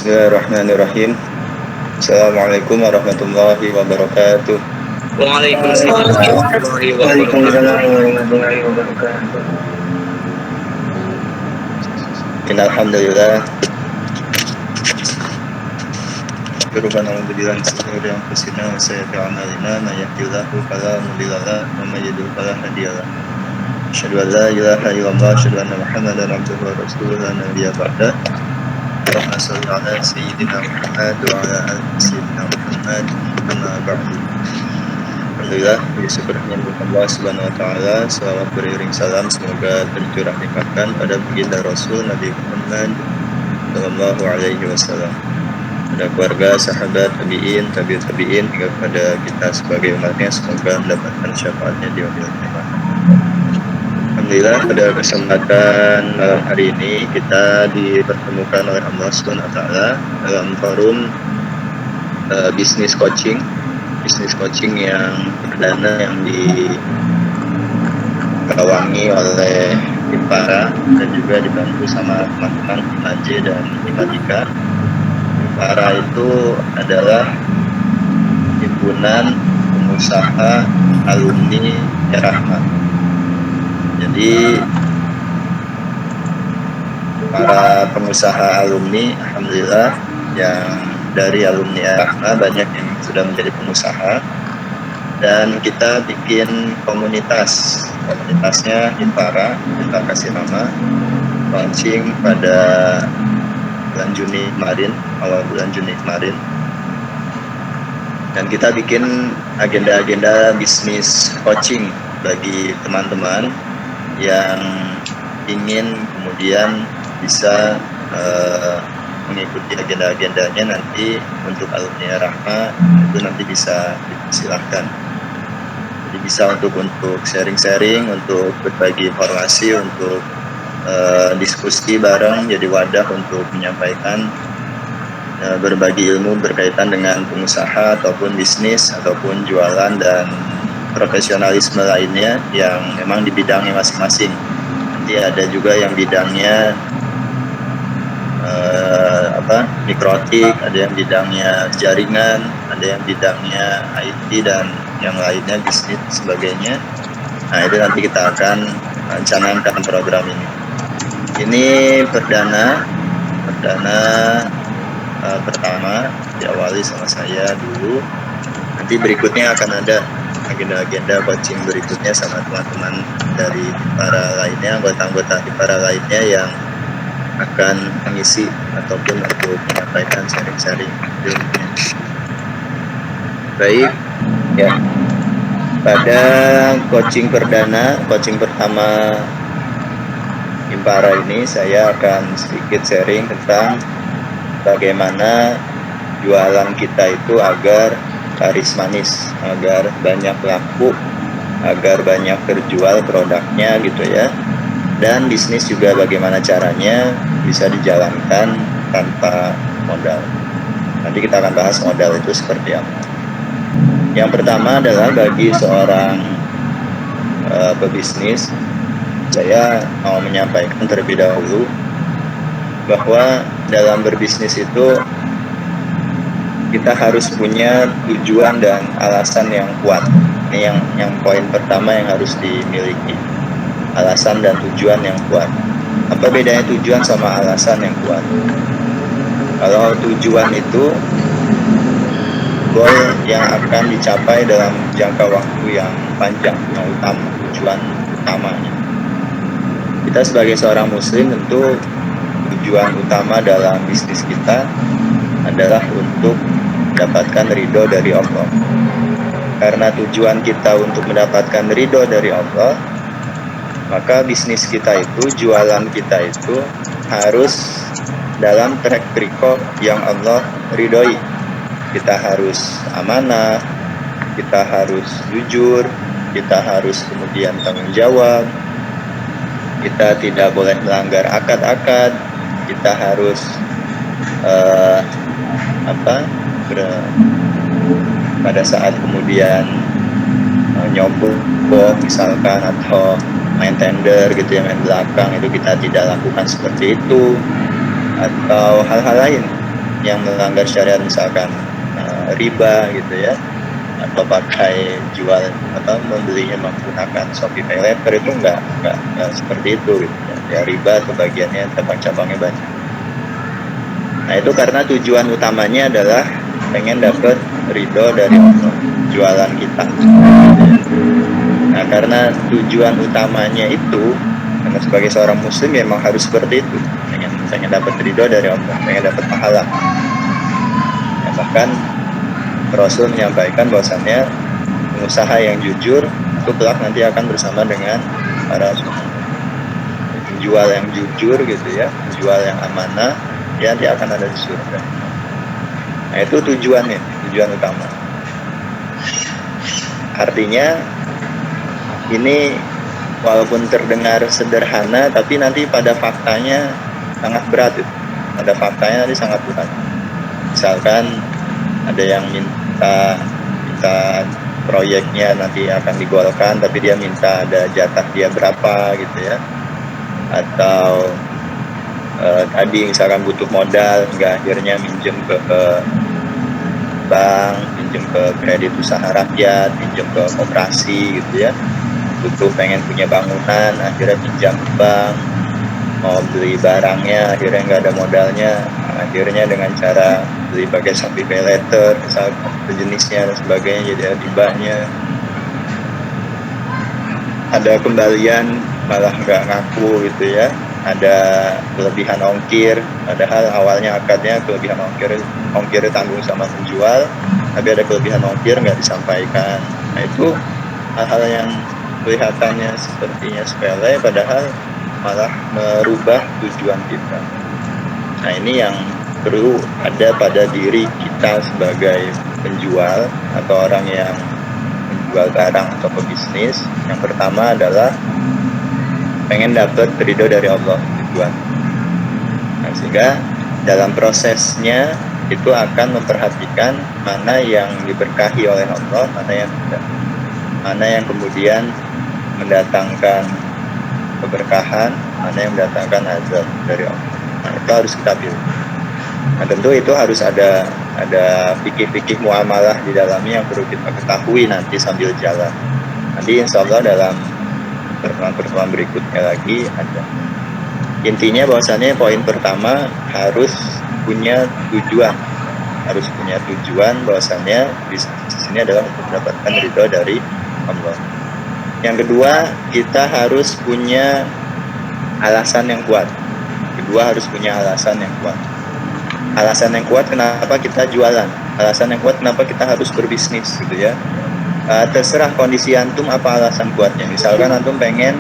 Bismillahirrahmanirrahim. Assalamualaikum warahmatullahi wabarakatuh. Waalaikumsalam warahmatullahi wabarakatuh. Alhamdulillah. Rabbana alhamdulillah syukur yang kusina wa sayyidu amalina man yahdihillahu fala mudilla lahu wa man yudlil fala hadiya lahu. Asyhadu an la ilaha illallah wa asyhadu anna Muhammadan abduhu wa rasuluhu la nabiyya ba'dah. Allahumma shalli ala sayyidina Muhammad wa ala ali sayyidina Muhammad. Amma ba'du. Alhamdulillah, bersyukur kepada Allah Subhanahu wa taala, selawat beriring salam semoga tercurah limpahkan pada baginda Rasul Nabi Muhammad sallallahu alaihi wasallam. Pada keluarga, sahabat, tabi'in hingga kepada kita sebagai umatnya, semoga mendapatkan syafaatnya di yaumil qiyamah. Alhamdulillah, pada kesempatan malam hari ini kita dipertemukan oleh Allah Subhanahu wa taala dalam forum bisnis coaching yang perdana yang dikawangi oleh Impara dan juga dibantu sama teman-teman IMAJ dan IMADIKA. Impara itu adalah himpunan pengusaha alumni Rahmat. Jadi para pengusaha alumni, alhamdulillah, yang dari alumni Rahma banyak yang sudah menjadi pengusaha, dan kita bikin komunitasnya Impara. Kita kasih nama, launching pada awal bulan Juni kemarin, dan kita bikin agenda-agenda bisnis coaching bagi teman-teman yang ingin kemudian bisa mengikuti agenda-agendanya nanti. Untuk alumni Rahma itu nanti bisa disilahkan. Jadi bisa untuk sharing-sharing, untuk berbagi informasi, untuk diskusi bareng, jadi wadah untuk menyampaikan berbagi ilmu berkaitan dengan pengusaha ataupun bisnis ataupun jualan dan profesionalisme lainnya yang memang di bidangnya masing-masing. Nanti ada juga yang bidangnya mikrotik, ada yang bidangnya jaringan, ada yang bidangnya IT dan yang lainnya bisnis sebagainya. Nah, itu nanti kita akan canangkan program ini. Ini perdana pertama diawali sama saya dulu. Nanti berikutnya akan ada agenda-agenda coaching berikutnya sama teman-teman dari para lainnya, anggota-anggota di para lainnya yang akan mengisi ataupun untuk menyampaikan sharing-sharing ilmunya. Baik, ya. Pada coaching pertama Impara ini, saya akan sedikit sharing tentang bagaimana jualan kita itu agar laris manis, agar banyak laku, agar banyak terjual produknya gitu ya. Dan bisnis juga bagaimana caranya bisa dijalankan tanpa modal. Nanti kita akan bahas modal itu seperti apa. Yang pertama adalah bagi seorang pebisnis, saya mau menyampaikan terlebih dahulu bahwa dalam berbisnis itu kita harus punya tujuan dan alasan yang kuat. Ini yang poin pertama yang harus dimiliki. Alasan dan tujuan yang kuat. Apa bedanya tujuan sama alasan yang kuat? Kalau tujuan itu goal yang akan dicapai dalam jangka waktu yang panjang, yang utama, tujuan utamanya. Kita sebagai seorang muslim tentu tujuan utama dalam bisnis kita adalah untuk mendapatkan ridho dari Allah. Karena tujuan kita untuk mendapatkan ridho dari Allah, maka bisnis kita itu, jualan kita itu harus dalam track record yang Allah ridhoi. Kita harus amanah, kita harus jujur, kita harus kemudian tanggung jawab, kita tidak boleh melanggar akad-akad, kita harus pada saat kemudian nyobok misalkan atau main tender gitu ya, main belakang, itu kita tidak lakukan seperti itu, atau hal-hal lain. yang melanggar syariat, misalkan riba gitu ya, atau pakai jual membelinya menggunakan Shopee Pay Later, itu enggak seperti itu gitu ya. Riba atau bagiannya cabang-cabangnya banyak. Nah, itu karena tujuan utamanya adalah pengen dapat ridho dari Allah, jualan kita. Nah, karena tujuan utamanya itu, karena sebagai seorang muslim memang harus seperti itu, pengen dapat ridho dari Allah, pengen dapat pahala. Ya, bahkan Rasul menyampaikan bahwasannya pengusaha yang jujur itu kelak nanti akan bersama dengan para penjual yang jujur gitu ya, penjual yang amanah, ya dia akan ada di surga. Nah, itu tujuan utama. Artinya ini walaupun terdengar sederhana, tapi nanti pada faktanya sangat berat itu. Pada faktanya nanti sangat berat. Misalkan ada yang minta proyeknya nanti akan digolkan, tapi dia minta ada jatah dia berapa gitu ya. Atau tadi misalkan butuh modal, hingga akhirnya minjem ke bank, minjem ke kredit usaha rakyat, minjem ke koperasi gitu ya. Butuh pengen punya bangunan, akhirnya pinjam ke bank. Mau beli barangnya, akhirnya nggak ada modalnya, akhirnya dengan cara beli pakai Shopee Pay Later, misalkan jenisnya dan sebagainya, jadi ada ribanya. Ada kembalian malah nggak ngaku gitu ya. Ada kelebihan ongkir, padahal awalnya akadnya kelebihan ongkir tanggung sama penjual, tapi ada kelebihan ongkir nggak disampaikan. Nah, itu hal-hal yang kelihatannya sepertinya sepele, padahal malah merubah tujuan kita. Nah, ini yang perlu ada pada diri kita sebagai penjual atau orang yang menjual barang atau pebisnis. Yang pertama adalah pengen dapat ridho dari Allah, tujuan. Nah, sehingga dalam prosesnya itu akan memperhatikan mana yang diberkahi oleh Allah, mana yang tidak, mana yang kemudian mendatangkan keberkahan, mana yang mendatangkan azab dari Allah. Nah, itu harus kita pilih. Nah, tentu itu harus ada fikih-fikih muamalah di dalamnya yang perlu kita ketahui nanti sambil jalan. Nanti insya Allah dalam pertemuan berikutnya lagi ada. Intinya bahwasannya poin pertama harus punya tujuan. Harus punya tujuan bahwasannya bisnis ini adalah untuk mendapatkan ridho dari Allah. Yang kedua, kita harus punya alasan yang kuat. Kedua, harus punya alasan yang kuat. Alasan yang kuat kenapa kita jualan. Alasan yang kuat kenapa kita harus berbisnis gitu ya. Terserah kondisi antum apa alasan kuatnya. Misalkan antum pengen,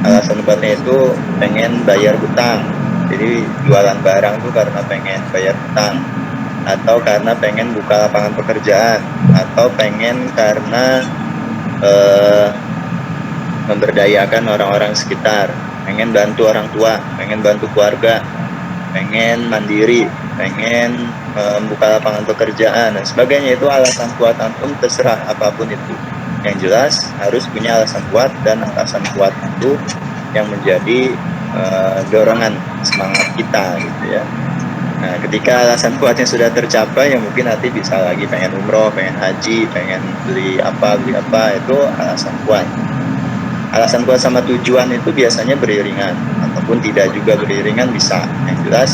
alasan kuatnya itu pengen bayar hutang. Jadi jualan barang itu karena pengen bayar hutang, atau karena pengen buka lapangan pekerjaan, atau pengen karena memberdayakan orang-orang sekitar, pengen bantu orang tua, pengen bantu keluarga, pengen mandiri, pengen membuka lapangan pekerjaan dan sebagainya. Itu alasan kuat antum, terserah apapun itu. Yang jelas harus punya alasan kuat, dan alasan kuat itu yang menjadi dorongan semangat kita gitu ya. Nah, ketika alasan kuatnya sudah tercapai, ya mungkin nanti bisa lagi pengen umroh, pengen haji, pengen beli apa, itu alasan kuat. Alasan kuat sama tujuan itu biasanya beriringan, ataupun tidak juga beriringan bisa. Yang jelas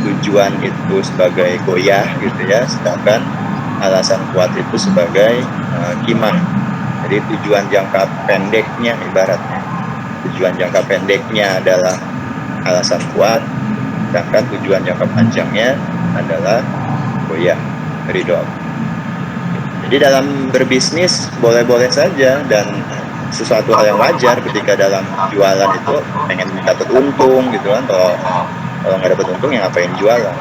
tujuan itu sebagai goyah gitu ya, sedangkan alasan kuat itu sebagai kimah. Jadi tujuan jangka pendeknya, ibaratnya tujuan jangka pendeknya adalah alasan kuat, sedangkan tujuan jangka panjangnya adalah goyah, ridho. Jadi dalam berbisnis boleh-boleh saja, dan sesuatu hal yang wajar ketika dalam jualan itu pengen dapat untung gitu kan. Kalau nggak dapat untung ya ngapain jualan?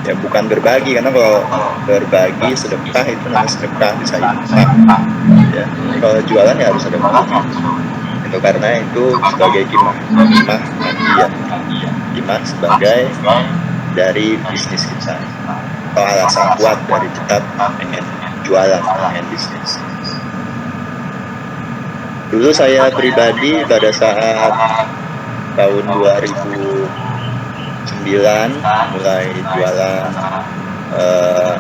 Ya bukan berbagi, karena kalau berbagi sedekah itu namanya sedekah, bisa infak. Ya, kalau jualan ya harus ada untung. Itu karena itu sebagai kimah sebagai dari bisnis kita, atau alasan kuat dari kita pengen jualan, pengen bisnis. Dulu saya pribadi pada saat tahun 2009 mulai jualan eh,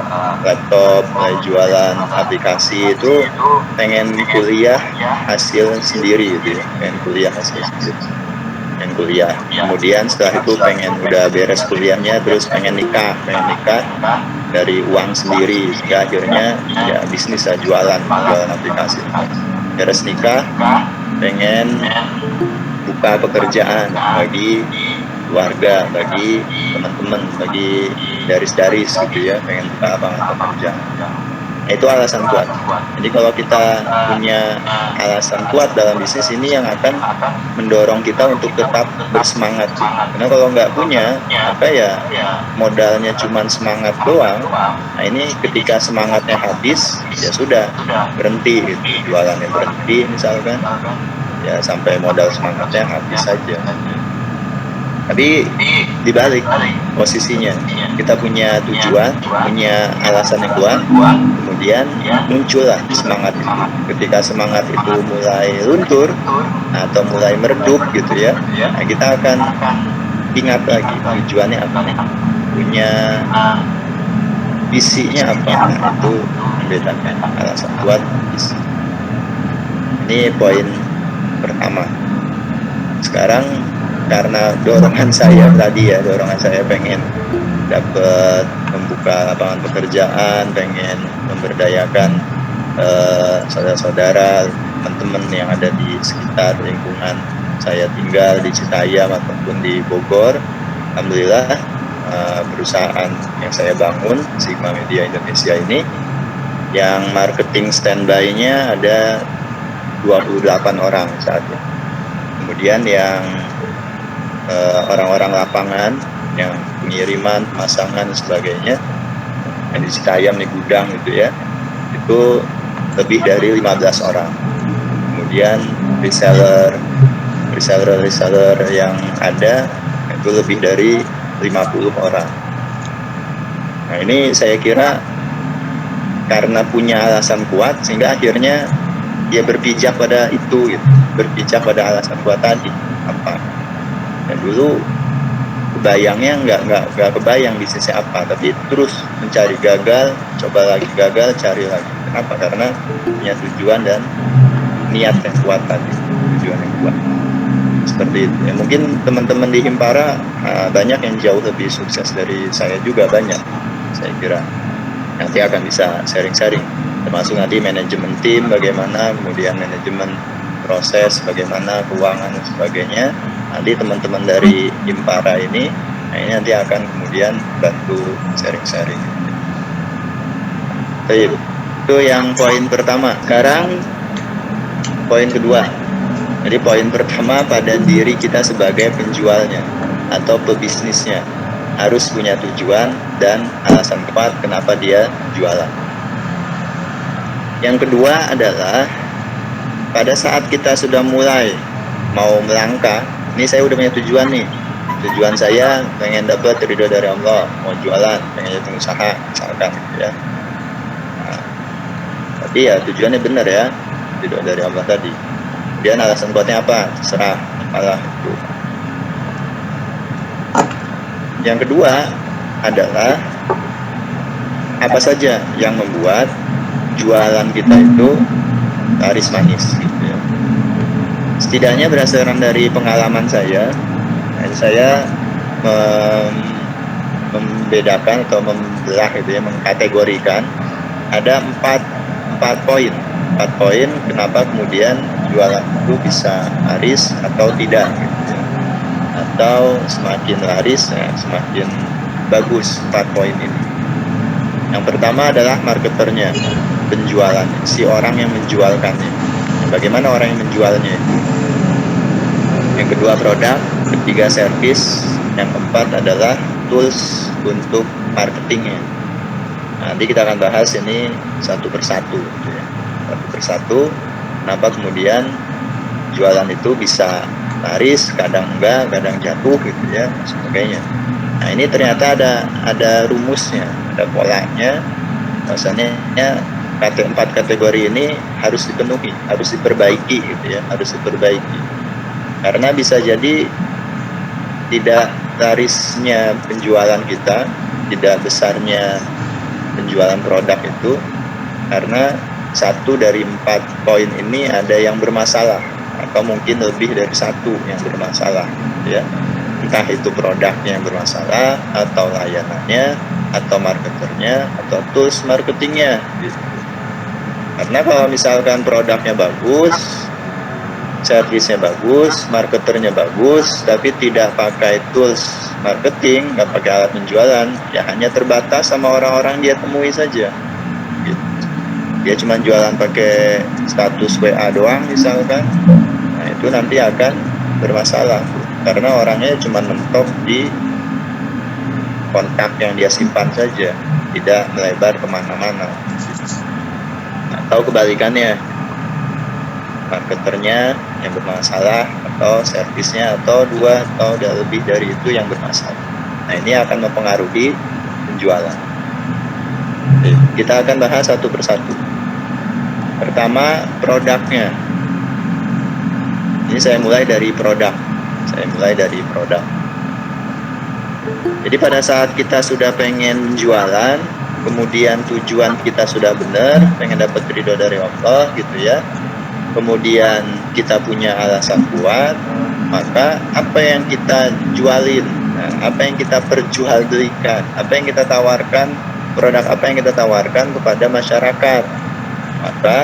laptop, mulai jualan aplikasi itu pengen kuliah hasil sendiri gitu ya, pengen kuliah hasil sendiri, pengen kuliah. Kemudian setelah itu pengen udah beres kuliahnya terus pengen nikah dari uang sendiri, sehingga akhirnya ya bisnis lah, jualan aplikasi. Beres nikah pengen buka pekerjaan bagi keluarga, bagi teman-teman, bagi daris-daris gitu ya, pengen buka lapangan pekerjaan. Nah, itu alasan kuat. Jadi kalau kita punya alasan kuat dalam bisnis ini yang akan mendorong kita untuk tetap bersemangat. Karena kalau nggak punya, apa ya, modalnya cuma semangat doang. Nah ini ketika semangatnya habis, ya sudah berhenti gitu. Jualannya berhenti misalkan, ya sampai modal semangatnya habis saja. Tapi dibalik posisinya, kita punya tujuan, punya alasan yang kuat, kemudian muncullah semangat itu. Ketika semangat itu mulai luntur atau mulai meredup gitu ya, nah kita akan ingat lagi tujuannya apa, punya visinya apa. Nah, itu membedakan alasan kuat, visi. Ini poin pertama. Sekarang karena dorongan saya tadi ya, dorongan saya pengen dapat membuka lapangan pekerjaan, pengen memberdayakan saudara-saudara, teman-teman yang ada di sekitar lingkungan saya tinggal di Citayam ataupun di Bogor. Alhamdulillah perusahaan yang saya bangun, Sigma Media Indonesia ini, yang marketing standby-nya ada 28 orang saat ini. Kemudian yang orang-orang lapangan yang pengiriman, pemasangan dan sebagainya yang di Citayam di gudang gitu ya, itu lebih dari 15 orang. Kemudian reseller yang ada itu lebih dari 50 orang. Nah ini saya kira karena punya alasan kuat sehingga akhirnya dia berpijak pada itu gitu, berpijak pada alasan kuat tadi apa. Dan dulu kebayangnya nggak kebayang bisnisnya apa, tapi terus mencari gagal, coba lagi gagal, cari lagi. Kenapa? Karena punya tujuan dan niat yang kuat tadi, tujuan yang kuat. Seperti itu. Ya, mungkin teman-teman di Himpara banyak yang jauh lebih sukses dari saya juga, banyak. Saya kira nanti akan bisa sharing-sharing, termasuk nanti manajemen tim bagaimana, kemudian manajemen proses bagaimana, keuangan dan sebagainya. Nanti teman-teman dari Himpara ini, nah ini nanti akan kemudian bantu sharing-sharing. Baik, itu yang poin pertama. Sekarang poin kedua. Jadi poin pertama pada diri kita sebagai penjualnya atau pebisnisnya, harus punya tujuan dan alasan kuat kenapa dia jualan. Yang kedua adalah pada saat kita sudah mulai mau melangkah, ini saya udah punya tujuan nih. Tujuan saya pengen dapat ridho dari Allah, mau jualan, pengen jadi pengusaha, misalkan ya. Nah, tapi ya tujuannya benar ya, ridho dari Allah tadi. Kemudian alasan kuatnya apa? Terserah, apalah itu. Yang kedua adalah apa saja yang membuat jualan kita itu laris manis gitu ya. Setidaknya berdasarkan dari pengalaman saya membedakan atau membelah gitu ya, mengkategorikan ada empat poin kenapa kemudian jualan itu bisa laris atau tidak gitu ya. Atau semakin laris ya, semakin bagus 4 poin ini. Yang pertama adalah marketernya, penjualan, si orang yang menjualkannya. Bagaimana orang yang menjualnya itu? Yang kedua produk, ketiga service, yang keempat adalah tools untuk marketingnya. Nanti kita akan bahas ini satu persatu gitu ya. Satu persatu, kenapa kemudian jualan itu bisa laris, kadang enggak, kadang jatuh gitu ya, sebagainya. Nah ini ternyata ada rumusnya, ada polanya. Maksudnya 4 kategori ini harus dipenuhi, harus diperbaiki gitu ya, harus diperbaiki. Karena bisa jadi tidak larisnya penjualan kita, tidak besarnya penjualan produk itu, karena 1 dari 4 poin ini ada yang bermasalah, atau mungkin lebih dari 1 yang bermasalah, ya. Entah itu produknya yang bermasalah, atau layanannya, atau marketernya, atau tools marketingnya, gitu. Karena kalau misalkan produknya bagus, servisnya bagus, marketernya bagus, tapi tidak pakai tools marketing, nggak pakai alat penjualan, ya hanya terbatas sama orang-orang dia temui saja. Gitu. Dia cuma jualan pakai status WA doang misalkan, nah itu nanti akan bermasalah, karena orangnya cuma mentok di kontak yang dia simpan saja, tidak melebar kemana-mana. Atau kebalikannya, marketernya yang bermasalah, atau servisnya, atau 2 atau lebih dari itu yang bermasalah. Nah, ini akan mempengaruhi penjualan. Oke, kita akan bahas satu persatu. Pertama, produknya. Ini saya mulai dari produk. Jadi pada saat kita sudah pengen jualan, kemudian tujuan kita sudah benar, pengen dapat ridho dari Allah gitu ya, kemudian kita punya alasan kuat, maka apa yang kita jualin, apa yang kita perjualbelikan, apa yang kita tawarkan, produk apa yang kita tawarkan kepada masyarakat, maka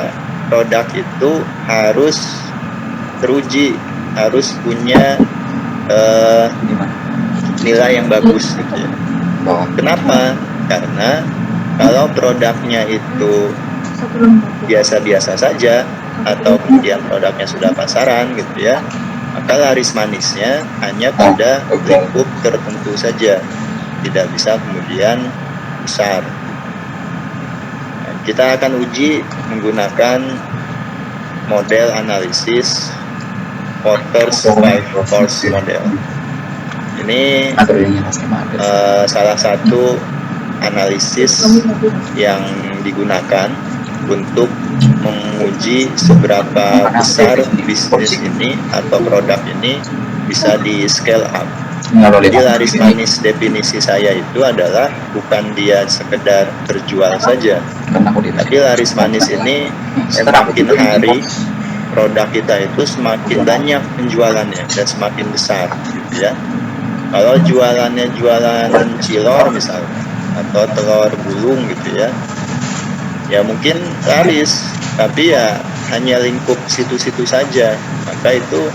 produk itu harus teruji, harus punya nilai yang bagus gitu ya. Kenapa? Karena kalau produknya itu biasa-biasa saja, atau kemudian produknya sudah pasaran gitu ya, maka laris manisnya hanya pada lingkup tertentu saja, tidak bisa kemudian besar. Nah, kita akan uji menggunakan model analisis Porter's 5 Force model. Ini salah satu analisis yang digunakan untuk menguji seberapa besar bisnis ini atau produk ini bisa di scale up. Jadi laris manis definisi saya itu adalah bukan dia sekedar terjual saja, tapi laris manis ini semakin hari produk kita itu semakin banyak penjualannya dan semakin besar gitu ya. Kalau jualannya jualan cilor misalnya, atau telur gulung gitu ya, ya mungkin laris, tapi ya hanya lingkup situ-situ saja, maka itu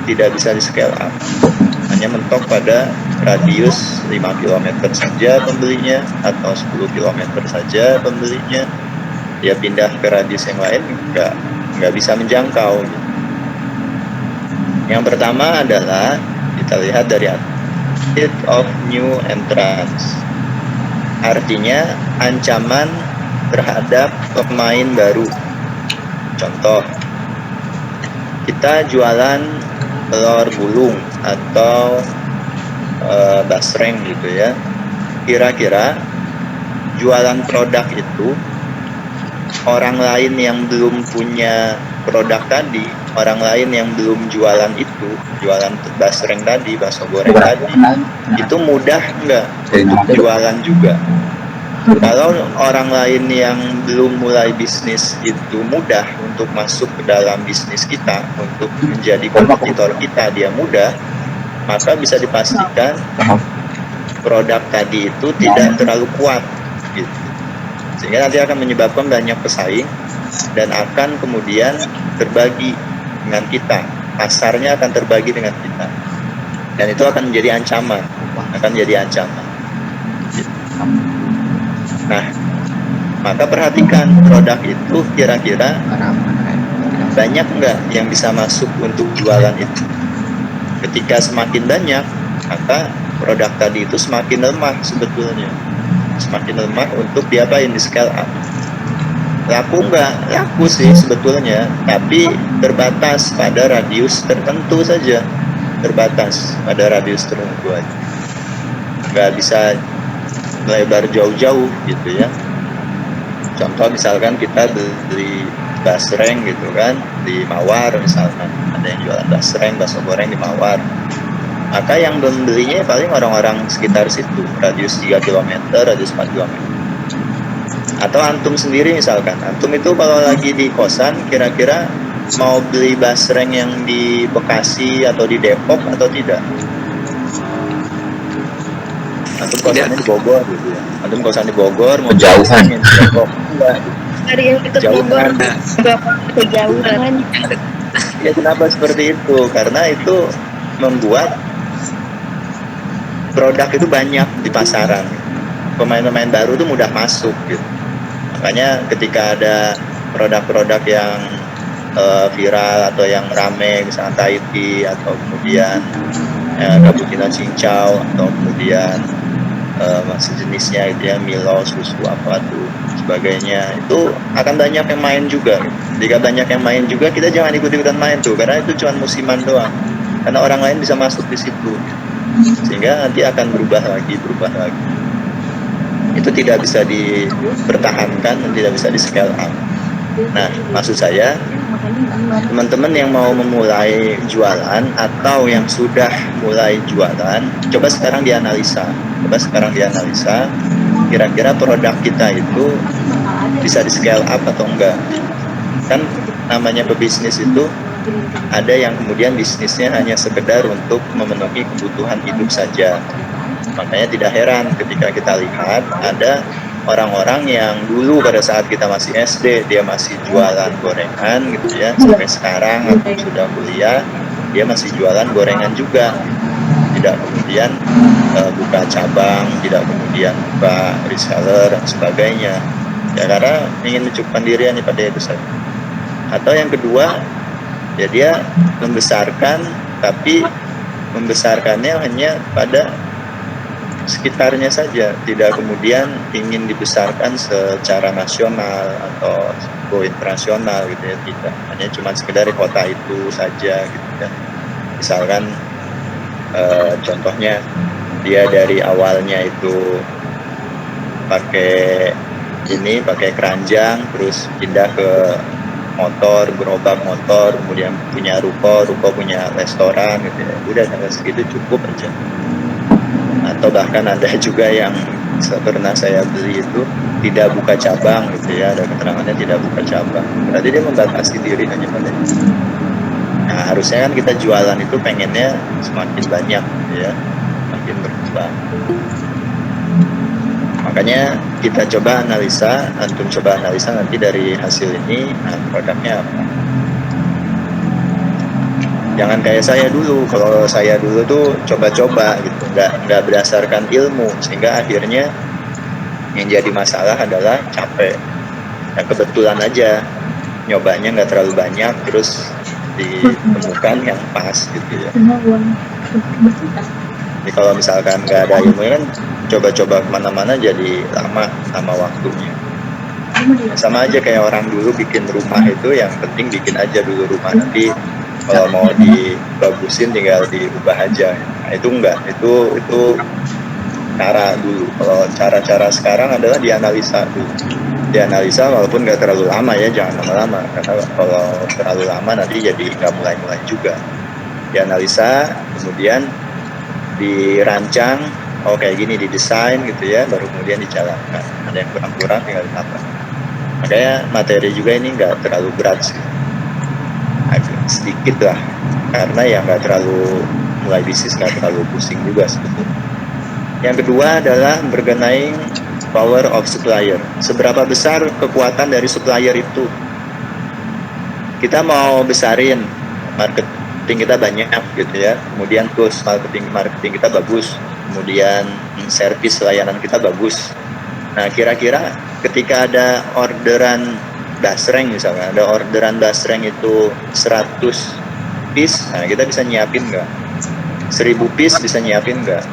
tidak bisa di scale up, hanya mentok pada radius 5 km saja pembelinya, atau 10 km saja pembelinya, dia pindah ke radius yang lain nggak bisa menjangkau. Yang pertama adalah kita lihat dari threat of new entrants, artinya ancaman terhadap pemain baru. Contoh, kita jualan telur gulung atau basreng gitu ya, kira-kira jualan produk itu, orang lain yang belum punya produk tadi, orang lain yang belum jualan itu, jualan basreng tadi, bakso goreng tadi, itu mudah nggak untuk jualan juga? Kalau orang lain yang belum mulai bisnis itu mudah untuk masuk ke dalam bisnis kita, untuk menjadi kompetitor kita, dia mudah, maka bisa dipastikan produk tadi itu tidak terlalu kuat gitu. Sehingga nanti akan menyebabkan banyak pesaing dan akan kemudian terbagi dengan kita, pasarnya akan terbagi dengan kita, dan itu akan menjadi ancaman, Nah, maka perhatikan produk itu kira-kira banyak nggak yang bisa masuk untuk jualan itu. Ketika semakin banyak, maka produk tadi itu semakin lemah sebetulnya, semakin lemah untuk diapain, di scale up. Laku nggak? Laku sih sebetulnya, tapi terbatas pada radius tertentu saja, nggak bisa melebar jauh-jauh gitu ya. Contoh misalkan kita beli basreng gitu kan di Mawar misalkan, ada yang jualan basreng, bakso goreng di Mawar, maka yang membelinya paling orang-orang sekitar situ, radius 3 km, radius 4 km. Atau antum sendiri misalkan, antum itu kalau lagi di kosan, kira-kira mau beli basreng yang di Bekasi atau di Depok atau tidak? Antum kosannya di Bogor gitu ya. Antum kosan di Bogor, mau beli Kejauhan. basreng yang di Depok. Enggak. Dari yang dekat Jauh Bogor kan? kejauhan. Ya kenapa seperti itu? Karena itu membuat produk itu banyak di pasaran. Pemain-pemain baru itu mudah masuk gitu. Makanya ketika ada produk-produk yang viral atau yang rame, misalnya Tahiti atau kemudian cappuccino cincau atau kemudian masih jenisnya itu ya, Milo, susu apa tuh sebagainya, itu akan banyak yang main juga. Jika banyak yang main juga, kita jangan ikut-ikutan main tuh, karena itu cuma musiman doang. Karena orang lain bisa masuk di situ, sehingga nanti akan berubah lagi. Itu tidak bisa dipertahankan dan tidak bisa di scale up. Nah, maksud saya, teman-teman yang mau memulai jualan atau yang sudah mulai jualan, coba sekarang dianalisa. Kira-kira produk kita itu bisa di scale up atau enggak. Kan namanya pebisnis itu ada yang kemudian bisnisnya hanya sekedar untuk memenuhi kebutuhan hidup saja. Makanya tidak heran ketika kita lihat ada orang-orang yang dulu pada saat kita masih SD, dia masih jualan gorengan gitu ya, sampai sekarang atau sudah kuliah, dia masih jualan gorengan juga. Tidak kemudian buka cabang, tidak kemudian buka reseller dan sebagainya. Ya karena ingin mencukupkan diri hanya pada itu saja. Atau yang kedua, ya dia membesarkan, tapi membesarkannya hanya pada sekitarnya saja, tidak kemudian ingin dibesarkan secara nasional atau go internasional gitu ya, tidak, hanya cuma sekedar di kota itu saja gitu ya. Misalkan contohnya dia dari awalnya itu pakai keranjang, terus pindah ke motor, gerobak motor, kemudian punya ruko punya restoran gitu ya, udah sampai segitu cukup aja. Atau bahkan ada juga yang pernah saya beli itu tidak buka cabang gitu ya, ada keterangannya tidak buka cabang, berarti dia membatasi diri hanya pada itu. Nah harusnya kan kita jualan itu pengennya semakin banyak gitu ya, makin berkembang. Makanya kita coba analisa, antum coba analisa nanti dari hasil ini, nah produknya apa. Jangan kayak saya dulu. Kalau saya dulu tuh coba-coba gitu, nggak berdasarkan ilmu, sehingga akhirnya yang jadi masalah adalah capek. Nah, kebetulan aja nyobanya nggak terlalu banyak, terus ditemukan yang pas gitu ya. Jadi kalau misalkan nggak ada ilmu kan coba-coba kemana-mana jadi lama waktunya. Sama aja kayak orang dulu bikin rumah itu, yang penting bikin aja dulu rumah, nanti kalau mau dibagusin tinggal diubah aja. Nah, itu enggak, itu cara dulu. Kalau cara-cara sekarang adalah dianalisa dulu. Dianalisa walaupun nggak terlalu lama ya, jangan lama-lama, karena kalau terlalu lama nanti jadi nggak mulai-mulai juga. Dianalisa, kemudian dirancang, oh kayak gini, didesain gitu ya, baru kemudian dijalankan. Ada yang kurang-kurang tinggal ditambah. Makanya materi juga ini nggak terlalu berat sih, agak sedikit lah, karena ya nggak terlalu, mulai bisnis nggak terlalu pusing juga sebetulnya. Yang kedua adalah berkenai power of supplier. Seberapa besar kekuatan dari supplier itu? Kita mau besarin marketing kita banyak gitu ya, kemudian terus marketing kita bagus, kemudian servis layanan kita bagus. Nah kira-kira ketika ada orderan basreng, misalnya ada orderan basreng itu 100 piece, nah kita bisa nyiapin nggak? 1000 piece bisa nyiapin nggak?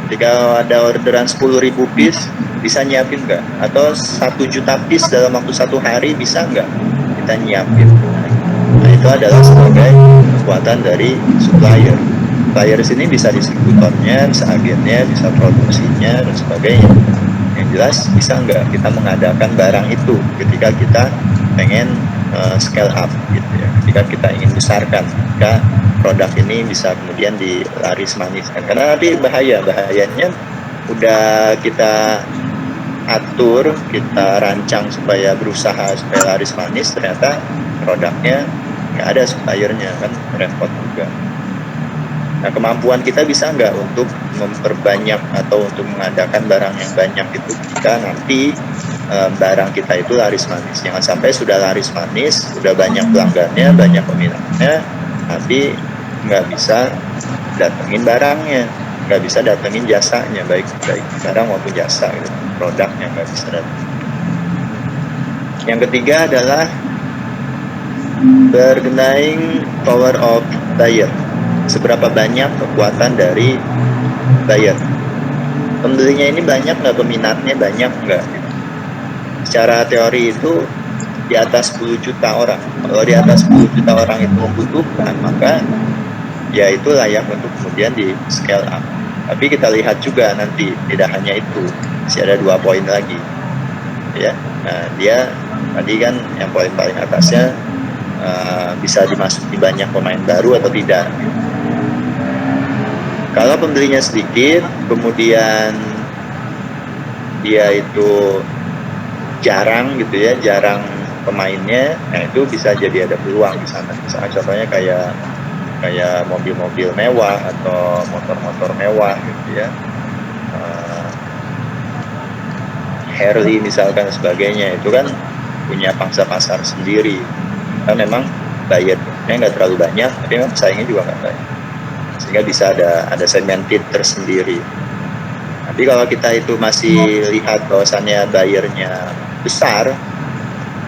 Ketika ada orderan 10.000 piece bisa nyiapin nggak? Atau 1 juta piece dalam waktu 1 hari bisa nggak kita nyiapin? Nah itu adalah sebagai kekuatan dari supplier. Supplier sini bisa distributornya, bisa agennya, bisa produksinya dan sebagainya. Yang jelas bisa nggak kita mengadakan barang itu ketika kita pengen scale up gitu ya, ketika kita ingin besarkan, ketika produk ini bisa kemudian dilaris maniskan. Karena nanti bahayanya udah kita atur, kita rancang supaya berusaha supaya laris manis, ternyata produknya nggak ada suppliernya, kan repot juga. Nah, kemampuan kita bisa nggak untuk memperbanyak atau untuk mengadakan barang yang banyak itu jika nanti barang kita itu laris manis. Jangan sampai sudah laris manis, sudah banyak pelanggannya, banyak peminatnya, tapi nggak bisa datengin barangnya, nggak bisa datengin jasanya, baik barang maupun jasa, gitu. Produknya nggak bisa datang. Yang ketiga adalah bargaining power of buyer. Seberapa banyak kekuatan dari buyer. Pembelinya ini banyak nggak, peminatnya banyak nggak? Secara teori itu di atas 10 juta orang. Kalau di atas 10 juta orang itu membutuhkan, maka ya itu layak untuk kemudian di scale up. Tapi kita lihat juga nanti tidak hanya itu, masih ada 2 poin lagi. Ya, nah dia tadi kan yang poin paling atasnya bisa dimasuki banyak pemain baru atau tidak. Kalau pembelinya sedikit, kemudian dia itu jarang gitu ya, jarang pemainnya, nah itu bisa jadi ada peluang di sana. Misalnya contohnya kayak mobil-mobil mewah atau motor-motor mewah gitu ya, Harley misalkan sebagainya, itu kan punya pangsa pasar sendiri. Kan memang bayarnya nggak terlalu banyak, tapi memang pesaingnya juga nggak banyak, sehingga bisa ada segmented tersendiri. Tapi kalau kita itu masih lihat bahwasannya bayarnya besar,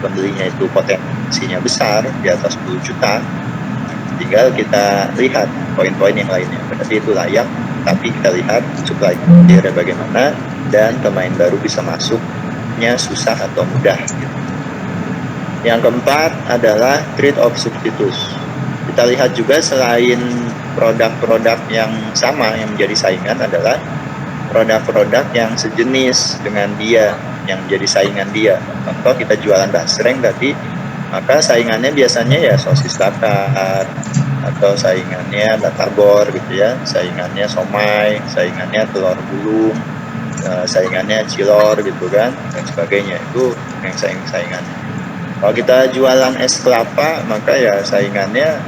pembelinya itu potensinya besar di atas 10 juta, tinggal kita lihat poin-poin yang lainnya. Berarti itu layak, tapi kita lihat supply dia bagaimana dan pemain baru bisa masuknya susah atau mudah. Yang keempat adalah trade of substitutes. Kita lihat juga selain produk-produk yang sama yang menjadi saingan adalah produk-produk yang sejenis dengan dia, yang menjadi saingan dia. Contoh kita jualan basreng tadi, maka saingannya biasanya ya sosis bakar, atau saingannya batagor gitu ya, saingannya somai, saingannya telur gulung, saingannya cilor gitu kan, dan sebagainya. Itu yang saingannya. Kalau kita jualan es kelapa, maka ya saingannya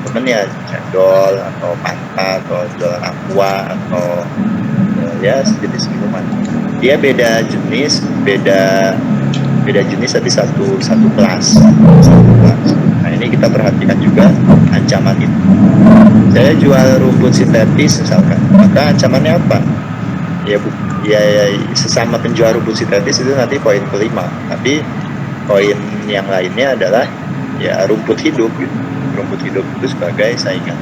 temen ya cendol atau Fanta atau jualan aqua atau ya sejenis minuman. Dia beda jenis tapi satu kelas. Nah, ini kita perhatikan juga ancaman itu. Saya jual rumput sintetis misalkan, maka ancamannya apa? Ya sesama penjual rumput sintetis itu nanti poin kelima. Tapi poin yang lainnya adalah ya rumput hidup gitu. Rumput hidup itu sebagai saingan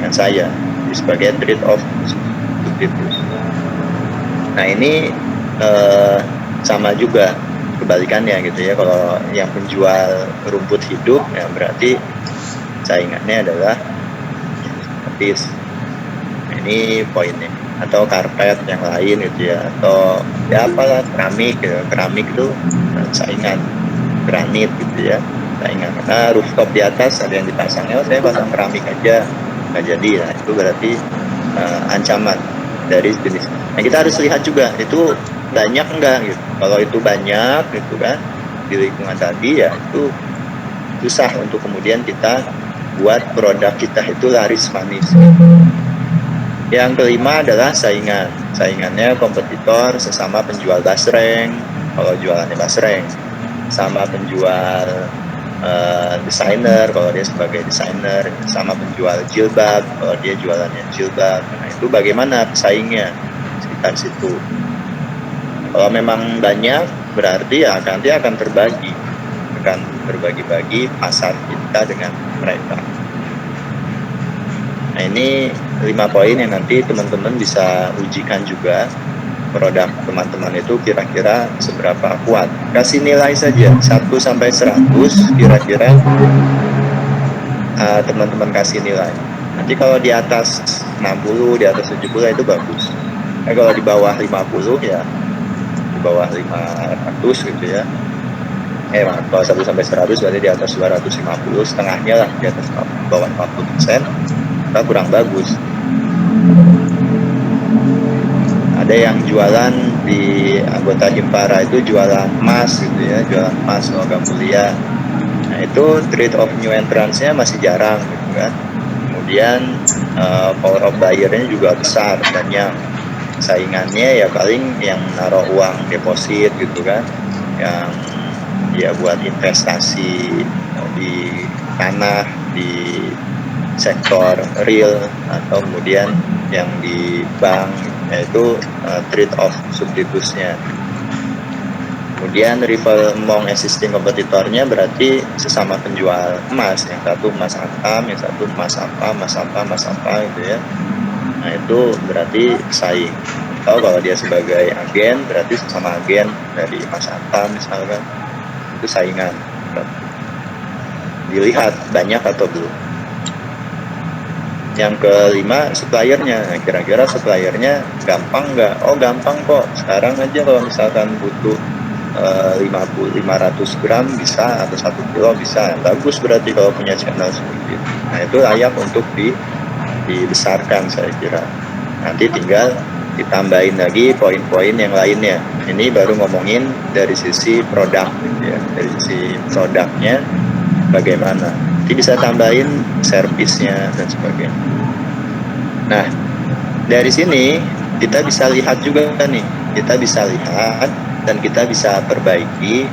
saya, sebagai trade off substitutes. Nah ini sama juga kebalikannya gitu ya. Kalau yang penjual rumput hidup ya berarti saingannya adalah sintetis. Nah, ini poinnya. Atau karpet yang lain gitu ya, atau ya apalah keramik gitu. Keramik itu saingan, granit gitu ya, saingan. Karena rooftop di atas ada yang dipasangnya, saya pasang keramik aja nggak jadi. Nah itu berarti ancaman dari jenis. Nah kita harus lihat juga itu banyak enggak gitu. Kalau itu banyak gitu kan di lingkungan tadi, ya itu susah untuk kemudian kita buat produk kita itu laris manis. Yang kelima adalah saingan. Saingannya kompetitor sesama penjual basreng, kalau jualannya basreng, sama penjual desainer kalau dia sebagai desainer, sama penjual jilbab kalau dia jualannya jilbab. Nah itu bagaimana pesaingnya sekitar situ. Kalau memang banyak, berarti ya nanti akan terbagi-bagi pasar kita dengan mereka. Nah ini 5 poin yang nanti teman-teman bisa ujikan juga produk teman-teman itu kira-kira seberapa kuat. Kasih nilai saja 1 sampai 100, kira-kira teman-teman kasih nilai. Nanti kalau di atas 60, di atas 70 itu bagus. Nah, kalau di bawah 50 ya di bawah 500 gitu ya. Kalau 1 sampai 100 berarti di atas 250, setengahnya lah di atas bawah 40%. Kita kurang bagus. Ada yang jualan di anggota Himpara itu jualan emas gitu ya, jualan emas logam mulia. Nah itu trade of new entrance-nya masih jarang gitu kan. Kemudian power of buyer-nya juga besar, banyak. Saingannya ya paling yang naruh uang deposit gitu kan, yang dia buat investasi di tanah, di sektor real, atau kemudian yang di bank, yaitu trade off substitusnya. Kemudian rival among existing kompetitornya berarti sesama penjual emas, yang satu emas antam, yang satu emas apa gitu ya. Nah itu berarti saing. Atau kalau dia sebagai agen berarti sesama agen dari emas antam misalkan, itu saingan. Dilihat banyak atau belum. Yang kelima, suppliernya. Nah, kira-kira suppliernya gampang nggak? Oh gampang kok. Sekarang aja kalau misalkan butuh 500 gram bisa, atau 1 kilo bisa. Bagus berarti kalau punya channel seperti itu. Nah itu layak untuk dibesarkan saya kira. Nanti tinggal ditambahin lagi poin-poin yang lainnya. Ini baru ngomongin dari sisi produk gitu ya. Dari sisi produknya bagaimana. Nanti bisa tambahin servisnya dan sebagainya. Nah, dari sini kita bisa lihat juga nih, kita bisa lihat dan kita bisa perbaiki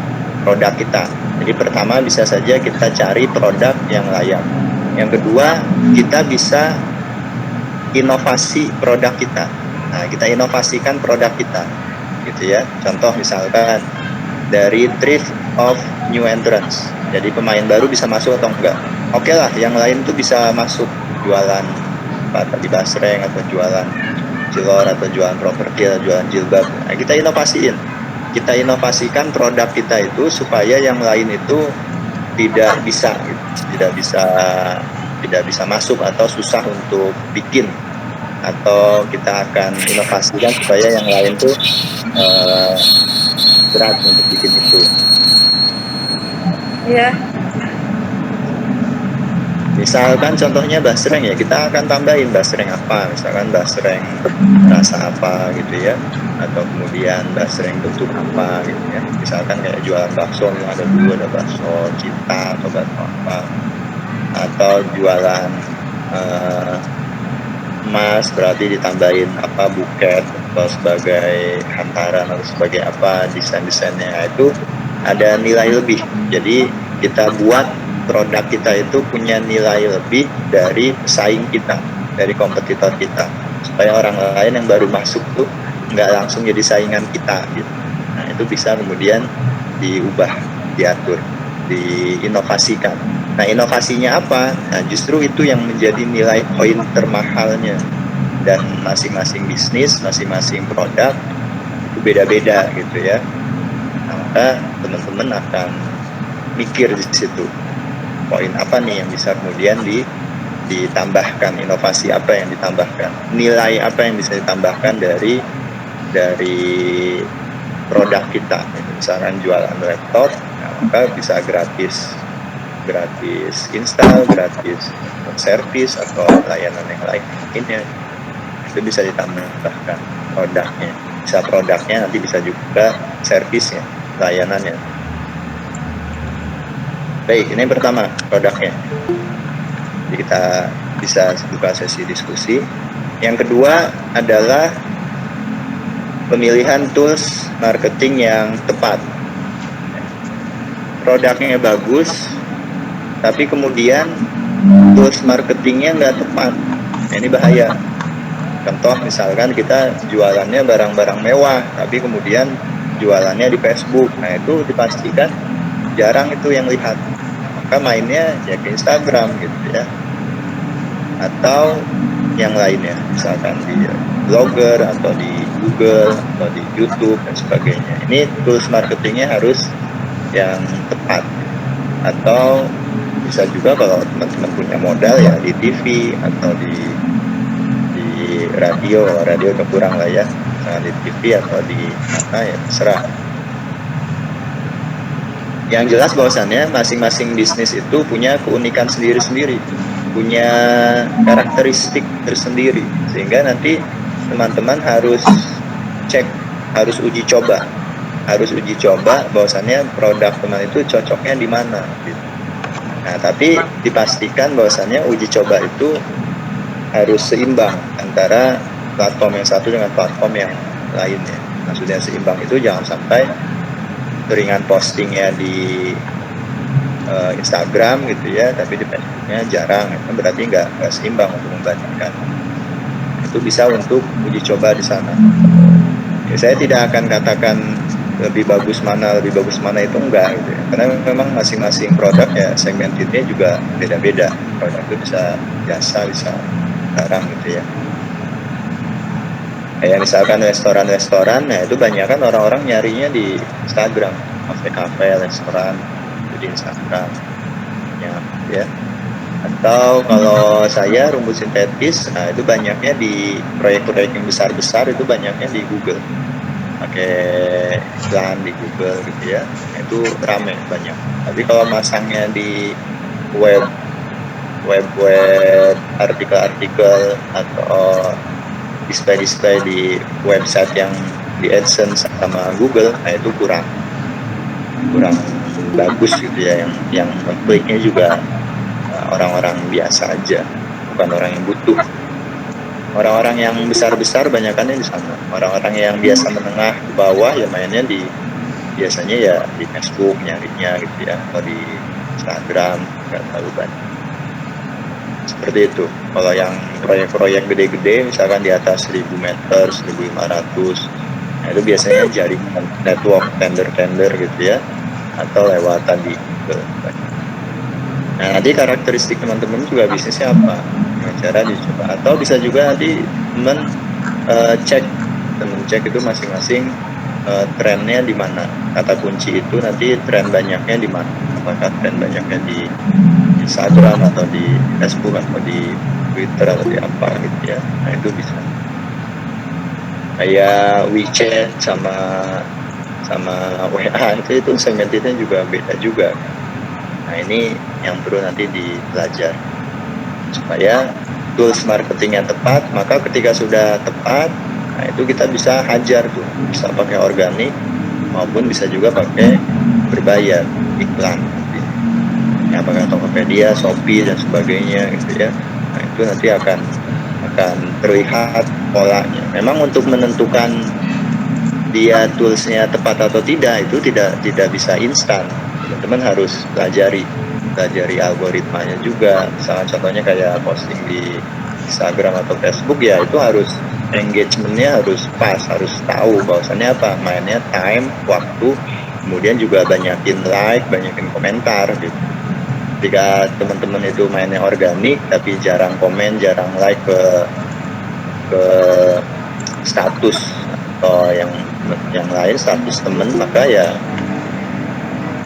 produk kita. Jadi pertama bisa saja kita cari produk yang layak. Yang kedua, kita bisa inovasi produk kita. Nah, kita inovasikan produk kita, gitu ya. Contoh misalkan dari thrift of new entrance. Jadi pemain baru bisa masuk atau enggak? Oke lah, yang lain tuh bisa masuk jualan di basreng, atau jualan cilor, atau jualan properti, atau jualan jilbab. Nah, kita inovasiin. Kita inovasikan produk kita itu supaya yang lain itu tidak bisa masuk atau susah untuk bikin. Atau kita akan inovasikan supaya yang lain tuh berat untuk bikin itu. Ya. Misalkan contohnya basreng ya, kita akan tambahin basreng apa, misalkan basreng rasa apa gitu ya, atau kemudian basreng bentuk apa gitu ya. Misalkan kayak jualan bakso, ada dua, ada bakso cinta atau bakso apa, atau jualan emas berarti ditambahin apa, buket atau sebagai hantaran atau sebagai apa, desain-desainnya itu ada nilai lebih. Jadi kita buat produk kita itu punya nilai lebih dari pesaing kita, dari kompetitor kita, supaya orang lain yang baru masuk tuh nggak langsung jadi saingan kita gitu. Nah itu bisa kemudian diubah, diatur, diinovasikan. Nah inovasinya apa? Nah justru itu yang menjadi nilai poin termahalnya. Dan masing-masing bisnis, masing-masing produk itu beda-beda gitu ya. Nah, maka teman-teman akan mikir di situ, poin apa nih yang bisa kemudian ditambahkan, inovasi apa yang ditambahkan, nilai apa yang bisa ditambahkan dari produk kita. Misalkan jualan laptop, nah, maka bisa gratis install, gratis servis, atau layanan yang lainnya. Itu bisa ditambahkan produknya. Bisa produknya, nanti bisa juga servisnya, layanannya. Baik, ini yang pertama, produknya. Jadi kita bisa buka sesi diskusi. Yang kedua adalah pemilihan tools marketing yang tepat. Produknya bagus, tapi kemudian tools marketingnya nggak tepat. Nah, ini bahaya. Contoh misalkan kita jualannya barang-barang mewah, tapi kemudian jualannya di Facebook. Nah itu dipastikan jarang itu yang lihat. Maka mainnya ya ke Instagram gitu ya, atau yang lainnya, misalkan di blogger, atau di Google, atau di YouTube dan sebagainya. Ini tools marketingnya harus yang tepat. Atau bisa juga kalau teman-teman punya modal ya di TV atau di radio itu kurang lah ya, misalkan di TV atau di mana ya terserah. Yang jelas bahwasannya masing-masing bisnis itu punya keunikan sendiri-sendiri, punya karakteristik tersendiri, sehingga nanti teman-teman harus cek harus uji coba bahwasannya produk teman itu cocoknya di mana gitu. Nah, tapi dipastikan bahwasannya uji coba itu harus seimbang antara platform yang satu dengan platform yang lainnya. Maksudnya seimbang itu jangan sampai seringan postingnya di Instagram gitu ya, tapi di Facebooknya jarang, itu berarti nggak seimbang untuk membandingkan. Itu bisa untuk uji coba di sana. Ya, saya tidak akan katakan lebih bagus mana itu enggak gitu ya. Karena memang masing-masing produk ya segmentednya juga beda-beda. Produk itu bisa jasa, bisa barang gitu ya. Kayak misalkan restoran, nah itu banyak kan orang-orang nyarinya di Instagram, kafe-kafe, restoran itu di Instagram, ya. Atau kalau saya rumput sintetis, nah itu banyaknya di proyek-proyek yang besar-besar itu banyaknya di Google, pakai iklan di Google gitu ya, itu rame banyak. Tapi kalau masangnya di web artikel-artikel atau display di website yang di AdSense sama Google, nah itu kurang bagus gitu ya, yang kliknya juga orang-orang biasa aja, bukan orang yang butuh. Orang-orang yang besar-besar banyakannya di sana. Orang-orang yang biasa menengah ke bawah ya mainnya biasanya ya di Facebook nyarinya gitu ya, atau di Instagram, nggak terlalu banyak. Seperti itu. Kalau yang proyek-proyek gede-gede misalkan di atas 1000 meter, 1500, nah itu biasanya jaringan network tender gitu ya, atau lewat tadi Google. Nah, nanti karakteristik teman-teman juga bisnisnya apa, dengan cara dicoba. Atau bisa juga nanti teman cek itu masing-masing trennya di mana. Kata kunci itu nanti tren banyaknya di mana. Apakah tren banyaknya di Instagram atau di Facebook atau di Twitter atau di apa gitu ya. Nah itu bisa. Kayak WeChat sama WA itu segmentednya juga beda juga. Nah ini yang perlu nanti dipelajari supaya tools marketing yang tepat. Maka ketika sudah tepat, nah itu kita bisa hajar tuh, bisa pakai organik maupun bisa juga pakai berbayar iklan. Ya, apakah Tokopedia, Shopee dan sebagainya gitu ya. Nah itu nanti akan terlihat polanya. Memang untuk menentukan dia toolsnya tepat atau tidak itu tidak bisa instan. Teman-teman harus pelajari algoritmanya juga. Misalnya contohnya kayak posting di Instagram atau Facebook ya, itu harus engagementnya harus pas, harus tahu bahwasannya apa, mainnya time, waktu, kemudian juga banyakin like, banyakin komentar gitu. Ketika teman-teman itu mainnya organik tapi jarang komen, jarang like ke status atau yang lain, status teman, maka ya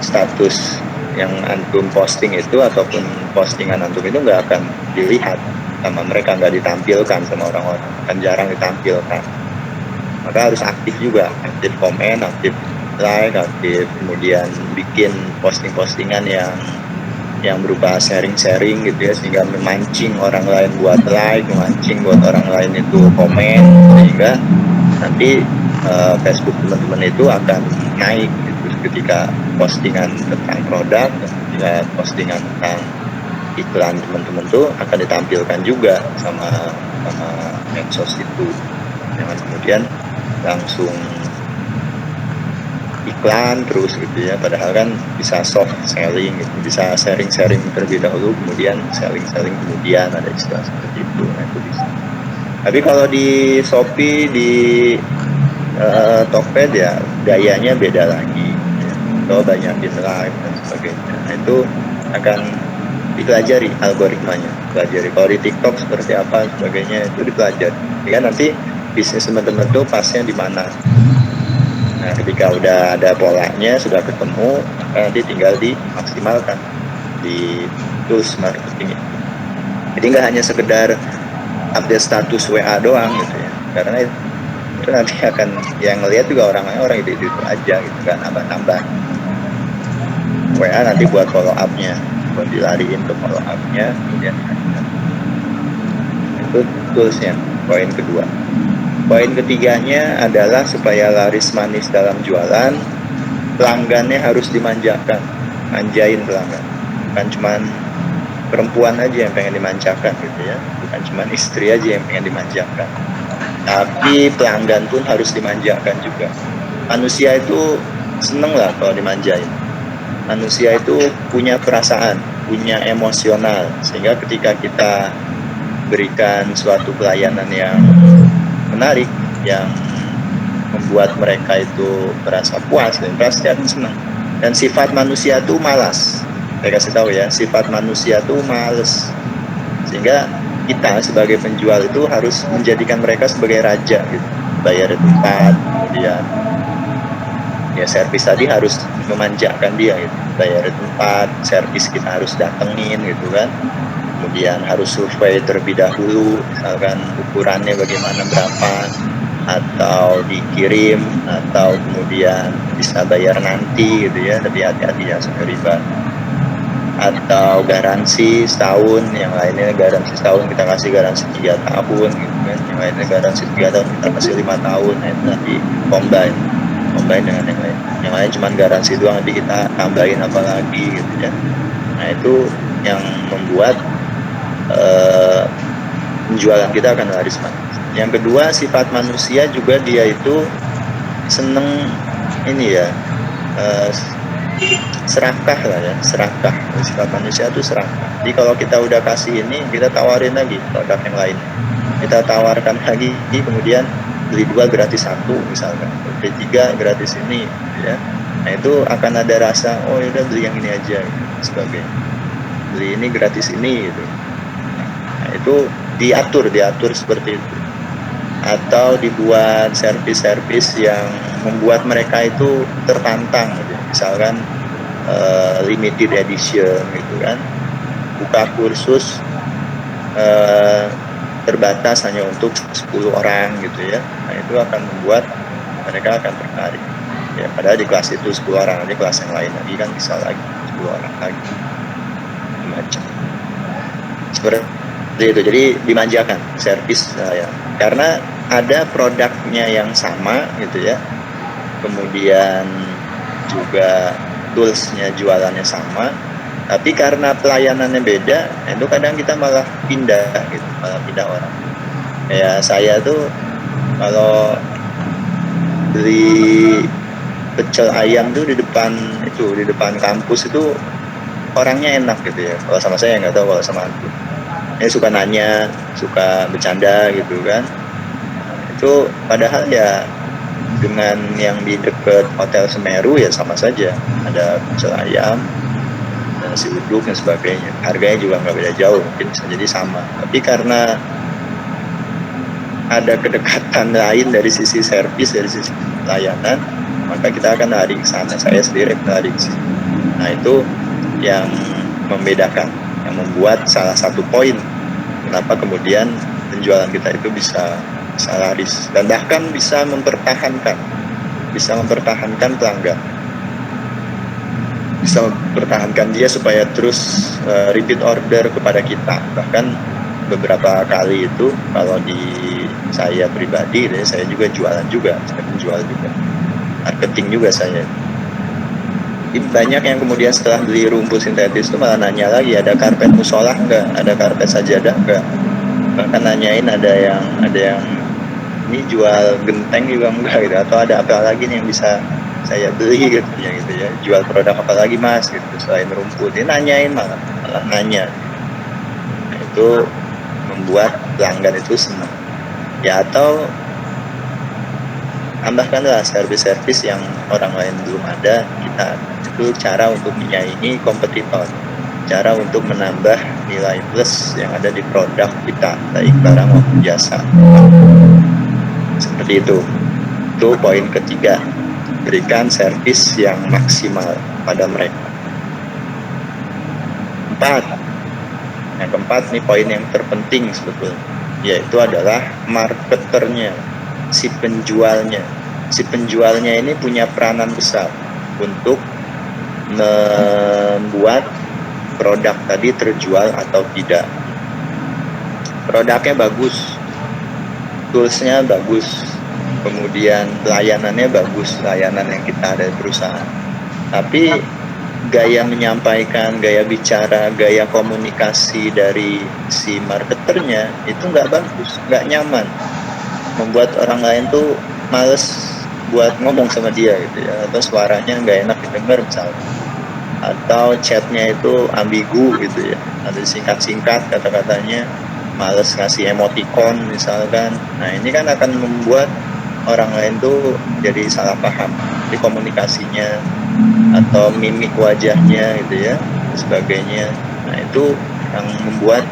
status yang antum posting itu ataupun postingan antum itu nggak akan dilihat sama mereka, nggak ditampilkan sama orang-orang, akan jarang ditampilkan. Maka harus aktif juga, aktif komen, aktif like, aktif kemudian bikin posting-postingan yang berupa sharing-sharing gitu ya, sehingga memancing orang lain buat like, memancing buat orang lain itu komen, sehingga nanti Facebook teman-teman itu akan naik gitu, ketika postingan tentang produk, ketika postingan tentang iklan teman-teman tuh akan ditampilkan juga sama medsos itu. Jangan kemudian langsung iklan terus gitu ya, padahal kan bisa soft selling gitu, bisa sharing-sharing terlebih dahulu kemudian selling kemudian, ada istilah seperti itu. Nah itu bisa. Tapi kalau di Shopee, di Tokped ya gayanya beda lagi ya. Atau banyakin like dan sebagainya. Nah itu akan dipelajari algoritmanya, pelajari. Kalau di TikTok seperti apa sebagainya itu dipelajari. Ya nanti bisnis teman-teman tuh pasnya di mana. Nah ketika udah ada polanya, sudah ketemu, maka nanti tinggal dimaksimalkan di tools marketing itu. Jadi nggak hanya sekedar update status WA doang gitu ya, karena itu nanti akan yang ngelihat juga orang itu aja gitu kan, nambah WA nanti buat follow up-nya, buat dilariin ke follow up-nya, kemudian itu toolsnya, poin kedua. Poin ketiganya adalah supaya laris manis dalam jualan, pelanggannya harus dimanjakan, manjain pelanggan. Bukan cuman perempuan aja yang pengen dimanjakan gitu ya, bukan cuman istri aja yang pengen dimanjakan, tapi pelanggan pun harus dimanjakan juga. Manusia itu seneng lah kalau dimanjain. Manusia itu punya perasaan, punya emosional, sehingga ketika kita berikan suatu pelayanan yang menarik, yang membuat mereka itu merasa puas dan pasti akan senang. Dan sifat manusia itu malas. Saya kasih tahu ya, sifat manusia itu malas. Sehingga kita sebagai penjual itu harus menjadikan mereka sebagai raja gitu. Bayar tempat, kemudian ya servis tadi harus memanjakan dia gitu. Bayar tempat, servis kita harus datengin gitu kan. Kemudian harus survei terlebih dahulu, misalkan ukurannya bagaimana, berapa, atau dikirim, atau kemudian bisa bayar nanti gitu ya, lebih hati-hati ya sampai riba. Atau garansi setahun, yang lainnya garansi setahun kita kasih garansi 3 tahun gitu kan, yang lainnya garansi 3 tahun kita kasih 5 tahun, nah itu nanti combine dengan yang lain cuma garansi doang, nanti kita tambahin apa lagi gitu ya. Nah itu yang membuat penjualan kita akan laris manis. Yang kedua, sifat manusia juga dia itu seneng ini ya, serakah lah ya, serakah. Sifat manusia itu serakah. Jadi kalau kita udah kasih ini, kita tawarin lagi produk yang lain. Kita tawarkan lagi, kemudian beli 2 gratis 1 misalkan, beli 3 gratis ini ya. Nah itu akan ada rasa, oh yaudah beli yang ini aja gitu, sebagainya. Beli ini gratis ini gitu. Nah, itu diatur seperti itu. Atau dibuat servis-servis yang membuat mereka itu tertantang gitu. Misalkan limited edition gitu kan, buka kursus terbatas hanya untuk 10 orang gitu ya. Nah itu akan membuat mereka akan tertarik ya, padahal di kelas itu 10 orang, nanti kelas yang lain lagi kan bisa lagi 10 orang lagi macam seperti itu. Jadi dimanjakan servis saya, karena ada produknya yang sama gitu ya, kemudian juga toolsnya jualannya sama, tapi karena pelayanannya beda, itu kadang kita malah pindah gitu, malah pindah orang. Kayak saya tuh kalau beli pecel ayam tuh di depan kampus itu orangnya enak gitu ya. Kalau sama saya nggak tahu, kalau sama aku dia suka nanya, suka bercanda gitu kan. Itu padahal ya dengan yang di dekat Hotel Semeru ya sama saja, ada pecel ayam, nasi uduk dan sebagainya, harganya juga nggak beda jauh, mungkin bisa jadi sama, tapi karena ada kedekatan lain dari sisi servis, dari sisi layanan, maka kita akan lari ke sana. Saya sendiri akan lari ke sini. Nah itu yang membedakan, yang membuat salah satu poin kenapa kemudian penjualan kita itu bisa laris dan bahkan bisa mempertahankan pelanggan, bisa mempertahankan dia supaya terus repeat order kepada kita. Bahkan beberapa kali itu kalau di saya pribadi, saya juga jualan juga, saya penjual juga, marketing juga saya. Banyak yang kemudian setelah beli rumput sintetis itu malah nanya lagi, ada karpet musola enggak, ada karpet sajadah enggak, bahkan nanyain ada yang ini jual genteng juga enggak gitu, atau ada apa lagi nih yang bisa saya beli gitu ya, jual produk apa lagi mas gitu selain rumput. Dia nanyain, malah nanya. Nah, itu membuat pelanggan itu senang ya. Atau tambahkanlah servis-servis yang orang lain belum ada, kita itu cara untuk menyaingi kompetitor, cara untuk menambah nilai plus yang ada di produk kita, baik barang maupun jasa. Seperti itu poin ketiga, berikan servis yang maksimal pada mereka. 4, yang keempat nih poin yang terpenting sebetulnya, yaitu adalah marketernya, si penjualnya ini punya peranan besar untuk membuat produk tadi terjual atau tidak. Produknya bagus, toolsnya bagus, kemudian layanannya bagus, layanan yang kita ada di perusahaan. Tapi gaya menyampaikan, gaya bicara, gaya komunikasi dari si marketernya itu nggak bagus, nggak nyaman, membuat orang lain tuh males buat ngomong sama dia gitu ya, atau suaranya nggak enak didengar misalnya, atau chatnya itu ambigu gitu ya, ada singkat-singkat kata-katanya, males ngasih emoticon misalkan. Nah ini kan akan membuat orang lain tuh jadi salah paham di komunikasinya atau mimik wajahnya gitu ya, dan sebagainya. Nah itu yang membuat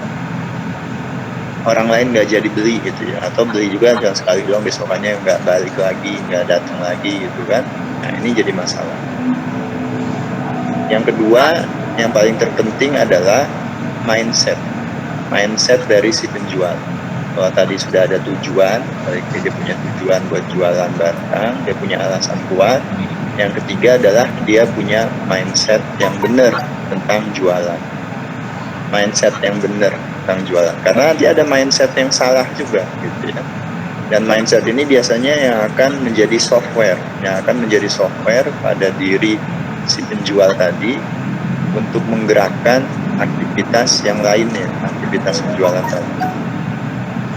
orang lain nggak jadi beli gitu ya, atau beli juga dan sekali doang, besokannya nggak balik lagi, nggak datang lagi gitu kan. Nah ini jadi masalah. Yang kedua, yang paling terpenting adalah mindset dari si penjual. Kalau tadi sudah ada tujuan, baik dia punya tujuan buat jualan barang, dia punya alasan kuat. Yang ketiga adalah dia punya mindset yang benar tentang jualan. Mindset yang benar tentang jualan. Karena dia ada mindset yang salah juga gitu ya. Dan mindset ini biasanya yang akan menjadi software, pada diri si penjual tadi untuk menggerakkan aktivitas yang lainnya, aktivitas penjualan tadi.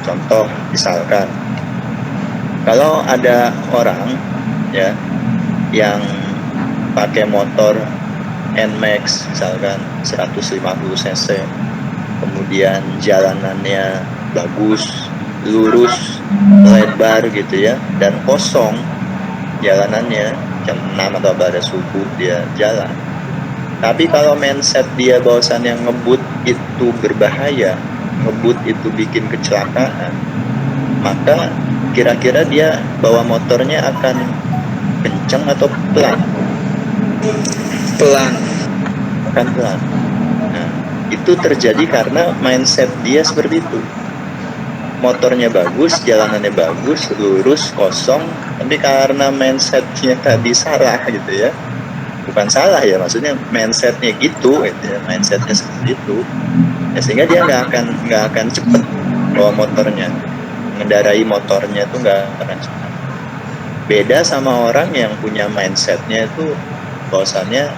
Contoh misalkan, kalau ada orang ya yang pakai motor NMAX misalkan 150 cc, kemudian jalanannya bagus, lurus, lebar gitu ya, dan kosong jalanannya, jam 6 atau pada subuh dia jalan. Tapi kalau mindset dia bahwasannya ngebut itu berbahaya, ngebut itu bikin kecelakaan, maka kira-kira dia bawa motornya akan kencang atau pelan? Pelan. Akan pelan. Nah, itu terjadi karena mindset dia seperti itu. Motornya bagus, jalanannya bagus, lurus, kosong, tapi karena mindsetnya tadi salah gitu ya. Bukan salah ya, maksudnya mindsetnya gitu ya, mindsetnya seperti itu. Ya, sehingga dia nggak akan cepet bawa motornya, mengendarai motornya itu nggak akan cepet. Beda sama orang yang punya mindsetnya itu bahwasannya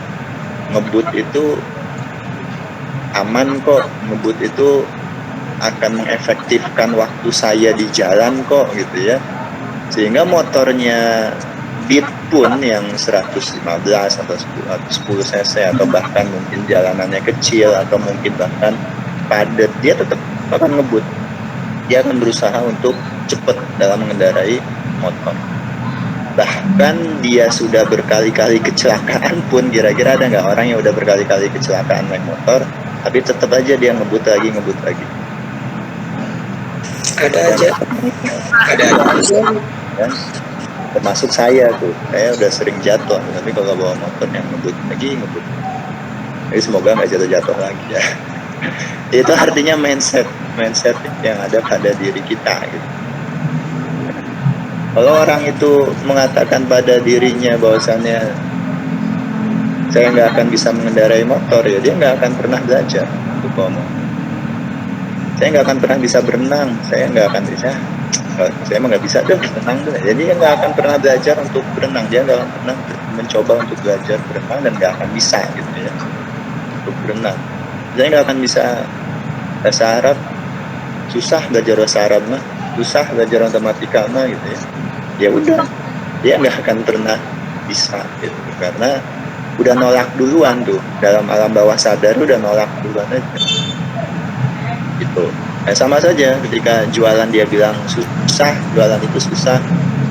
ngebut itu aman kok, ngebut itu akan mengefektifkan waktu saya di jalan kok gitu ya, sehingga motornya Beat pun yang 115 atau 10 cc atau bahkan mungkin jalanannya kecil atau mungkin bahkan padat, dia tetap akan ngebut, dia akan berusaha untuk cepat dalam mengendarai motor. Bahkan dia sudah berkali-kali kecelakaan pun, kira-kira ada nggak orang yang udah berkali-kali kecelakaan naik motor tapi tetap aja dia ngebut lagi. Ada aja. Dan termasuk saya udah sering jatuh, tapi kalau bawa motor yang ngebut. Jadi semoga nggak jatuh lagi ya. Itu artinya mindset yang ada pada diri kita gitu. Kalau orang itu mengatakan pada dirinya bahwasannya saya nggak akan bisa mengendarai motor, ya dia nggak akan pernah belajar untuk bawa motor. Saya nggak akan pernah bisa berenang, saya emang nggak bisa berenang. Jadi dia nggak akan pernah belajar untuk berenang, dia nggak akan pernah mencoba untuk belajar berenang dan nggak akan bisa gitu ya untuk berenang. Saya nggak akan bisa bahasa Arab, susah belajar bahasa Arab mah, susah belajar matematika mah gitu ya. Ya udah, dia nggak akan pernah bisa gitu, karena udah nolak duluan tuh, dalam alam bawah sadar udah nolak duluan aja gitu. Sama saja ketika jualan dia bilang susah, jualan itu susah,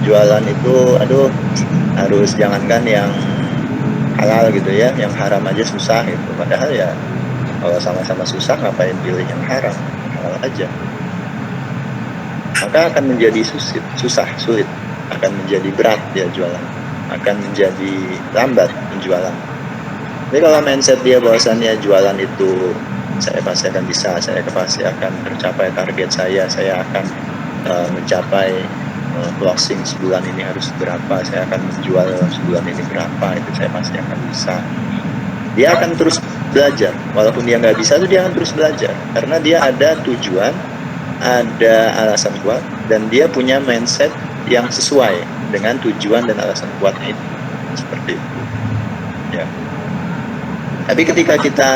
jualan itu harus jangankan yang halal gitu ya, yang haram aja susah gitu. Padahal ya kalau sama-sama susah ngapain pilih yang haram, halal aja. Maka akan menjadi sulit, akan menjadi berat dia jualan, akan menjadi lambat penjualan. Tapi kalau mindset dia bahwasannya jualan itu saya pasti akan bisa, saya pasti akan tercapai target saya akan mencapai closing sebulan ini harus berapa, saya akan menjual sebulan ini berapa, itu saya pasti akan bisa. Dia akan terus belajar, walaupun dia nggak bisa tuh dia akan terus belajar, karena dia ada tujuan, ada alasan kuat dan dia punya mindset yang sesuai dengan tujuan dan alasan kuatnya itu, seperti itu ya. Tapi ketika kita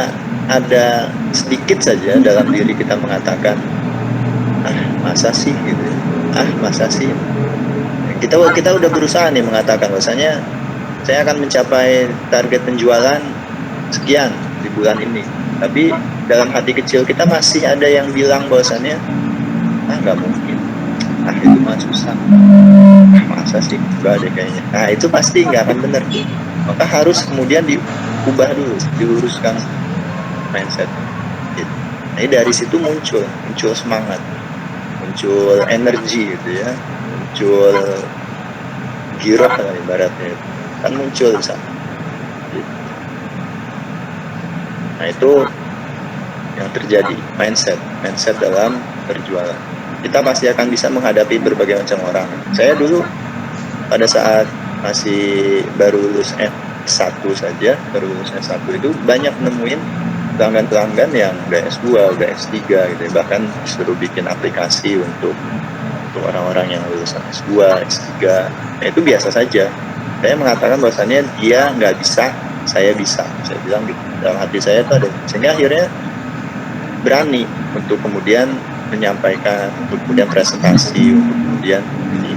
ada sedikit saja dalam diri kita mengatakan masa sih gitu, masa sih, kita udah berusaha nih mengatakan bahwasanya saya akan mencapai target penjualan sekian di bulan ini, tapi dalam hati kecil kita masih ada yang bilang bahwasannya nggak mungkin, itu mah susah, masa sih, enggak deh kayaknya. Nah itu pasti nggak akan benar, maka harus kemudian diubah dulu, diluruskan mindset. Jadi dari situ muncul semangat, muncul energi gitu ya, muncul giroh lah ibaratnya, kan muncul di sana. Nah itu yang terjadi, mindset dalam berjualan. Kita pasti akan bisa menghadapi berbagai macam orang. Saya dulu pada saat masih baru lulus S1 saja, itu banyak nemuin pelanggan-pelanggan yang udah S2, udah S3 gitu ya. Bahkan disuruh bikin aplikasi untuk orang-orang yang lulusan S2, S3. Nah, itu biasa saja. Saya mengatakan bahwasannya dia nggak bisa, saya bisa. Saya bilang gitu. Dalam hati saya itu ada. Sehingga akhirnya berani untuk kemudian menyampaikan, untuk kemudian presentasi, untuk kemudian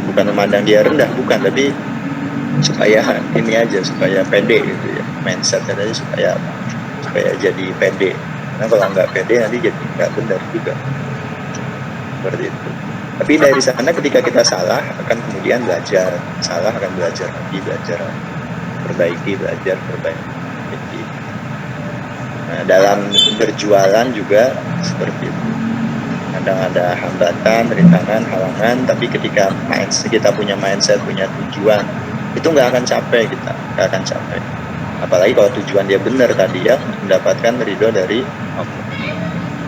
bukan memandang dia rendah, bukan, tapi supaya ini aja, supaya pede gitu ya, mindsetnya aja supaya jadi pede. Karena kalau nggak pede nanti jadi nggak benar juga, seperti itu. Tapi dari sana ketika kita salah akan kemudian belajar, salah akan belajar lagi, belajar perbaiki. Nah, dalam berjualan juga seperti itu. Kadang ada hambatan, rintangan, halangan, tapi ketika kita punya mindset, punya tujuan, itu nggak akan capek kita, nggak akan capek. Apalagi kalau tujuan dia benar tadi ya, mendapatkan ridho dari Allah.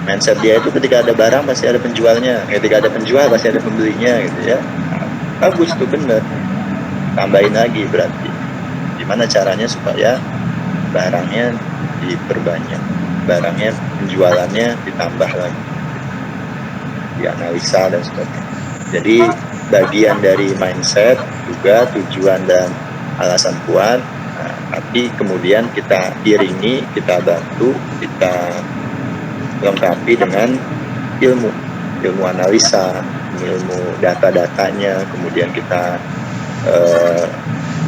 Mindset dia itu ketika ada barang pasti ada penjualnya, ketika ada penjual pasti ada pembelinya gitu ya. Nah, bagus tuh, benar. Tambahin lagi berarti. Gimana caranya supaya barangnya diperbanyak, barangnya penjualannya ditambah lagi, dianalisa dan sebagainya. Jadi bagian dari mindset juga tujuan dan alasan kuat. Nah, tapi kemudian kita iringi, kita bantu, kita lengkapi dengan ilmu analisa, ilmu data-datanya, kemudian kita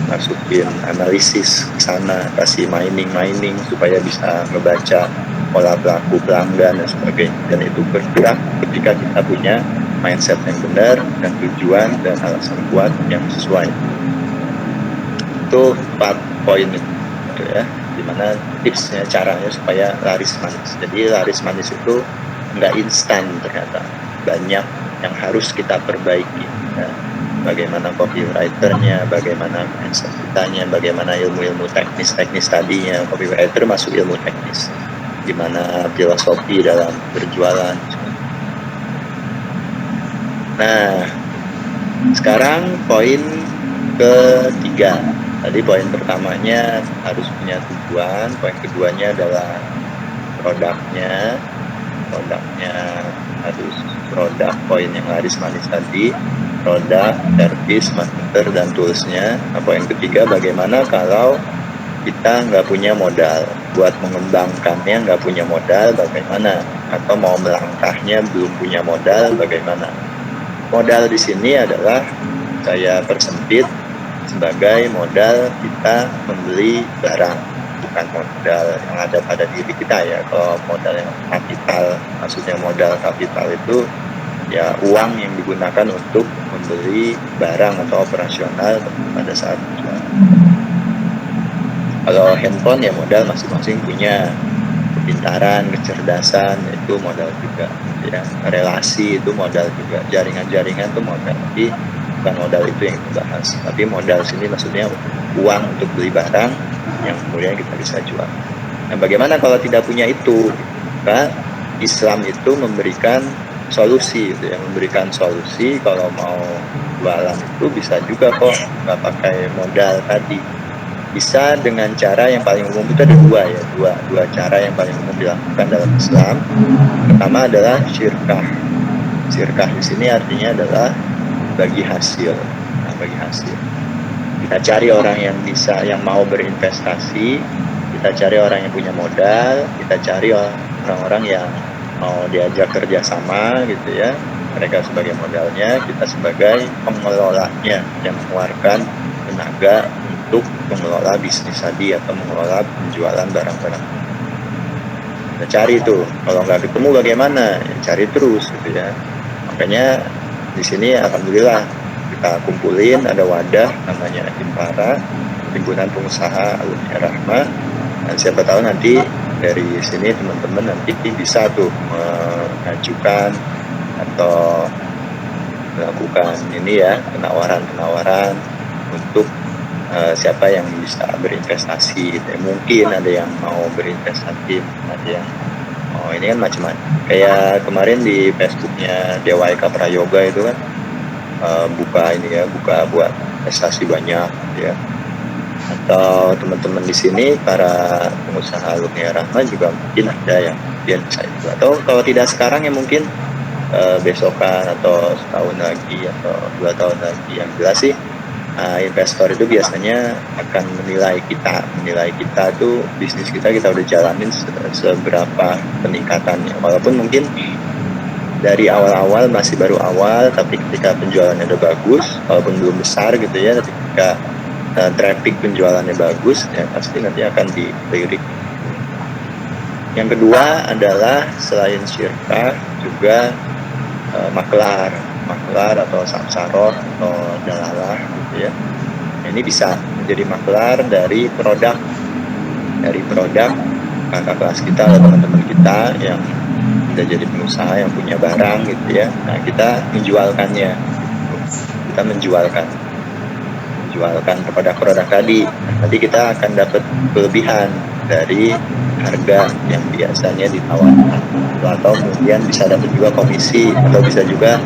masukin analisis ke sana, kasih mining supaya bisa ngebaca pola pelaku pelanggan dan sebagainya. Dan itu bergerak ketika kita punya mindset yang benar dan tujuan dan alasan kuat yang sesuai. Itu 4 poin itu ya, dimana tipsnya, caranya supaya laris manis. Jadi laris manis itu nggak instan, ternyata banyak yang harus kita perbaiki ya. Bagaimana copywriternya, bagaimana mindset kitanya, bagaimana ilmu-ilmu teknis tadinya. Copywriter masuk ilmu teknis, gimana filosofi dalam berjualan. Nah, sekarang poin ketiga. Tadi poin pertamanya harus punya tujuan, poin keduanya adalah produknya harus produk, poin yang laris manis tadi, produk, service, marketer, dan toolsnya. Nah, poin ketiga, bagaimana kalau kita nggak punya modal buat mengembangkannya, nggak punya modal, bagaimana? Atau mau melangkahnya belum punya modal, bagaimana? Modal di sini adalah saya persempit sebagai modal kita membeli barang, bukan modal yang ada pada diri kita ya. Kalau modal yang kapital, maksudnya modal kapital itu ya uang yang digunakan untuk membeli barang atau operasional pada saat jual. Kalau handphone ya modal masing-masing punya, kepintaran, kecerdasan itu modal juga ya, relasi itu modal juga, jaringan-jaringan itu modal. Tapi bukan modal itu yang kita bahas, tapi modal sini maksudnya uang untuk beli barang yang kemudian kita bisa jual. Nah, bagaimana kalau tidak punya itu? Maka Islam itu memberikan solusi, gitu ya, memberikan solusi. Kalau mau jualan itu bisa juga kok nggak pakai modal tadi. Bisa dengan cara yang paling umum, itu ada dua cara yang paling umum dilakukan dalam Islam. Pertama adalah syirkah. Sirkah di sini artinya adalah bagi hasil. Nah, bagi hasil. Kita cari orang yang bisa, yang mau berinvestasi, kita cari orang yang punya modal, kita cari orang-orang yang mau diajak kerjasama gitu ya. Mereka sebagai modalnya, kita sebagai pengelolanya yang mengeluarkan tenaga untuk mengelola bisnis tadi atau mengelola penjualan barang-barang. Kita cari itu. Kalau nggak ketemu bagaimana? Ya, cari terus gitu ya. Makanya di sini alhamdulillah kita kumpulin, ada wadah namanya Himpara, Himpunan Pengusaha Alumni Rahma. Dan siapa tahu nanti dari sini teman-teman nanti bisa tuh mengajukan atau melakukan ini ya, penawaran-penawaran untuk siapa yang bisa berinvestasi gitu. Mungkin ada yang mau berinvestasi, ada yang ini kan macam-macam. Kayak kemarin di Facebooknya Dewa Eka Prayoga itu kan buka ini ya, buka buat investasi banyak gitu ya. Atau teman-teman di sini para pengusaha Alumni Rahma juga mungkin ada yang bisa itu. Atau kalau tidak sekarang ya mungkin besokan atau setahun lagi atau 2 tahun lagi. Yang jelas sih investor itu biasanya akan menilai kita tuh bisnis kita udah jalanin seberapa peningkatannya, walaupun mungkin dari awal-awal masih baru awal, tapi ketika penjualannya udah bagus, walaupun belum besar gitu ya, tapi ketika traffic penjualannya bagus ya pasti nanti akan dilirik. Yang kedua adalah selain syirkah juga maklar atau samsaroh atau dalalah gitu ya. Ini bisa menjadi maklar dari produk kakak kelas kita atau teman-teman kita yang udah jadi pengusaha yang punya barang gitu ya. Nah, kita menjualkannya. Kita menjualkan produk tadi. Nanti kita akan dapat kelebihan dari harga yang biasanya ditawarkan. Atau kemudian bisa dapat juga komisi, atau bisa juga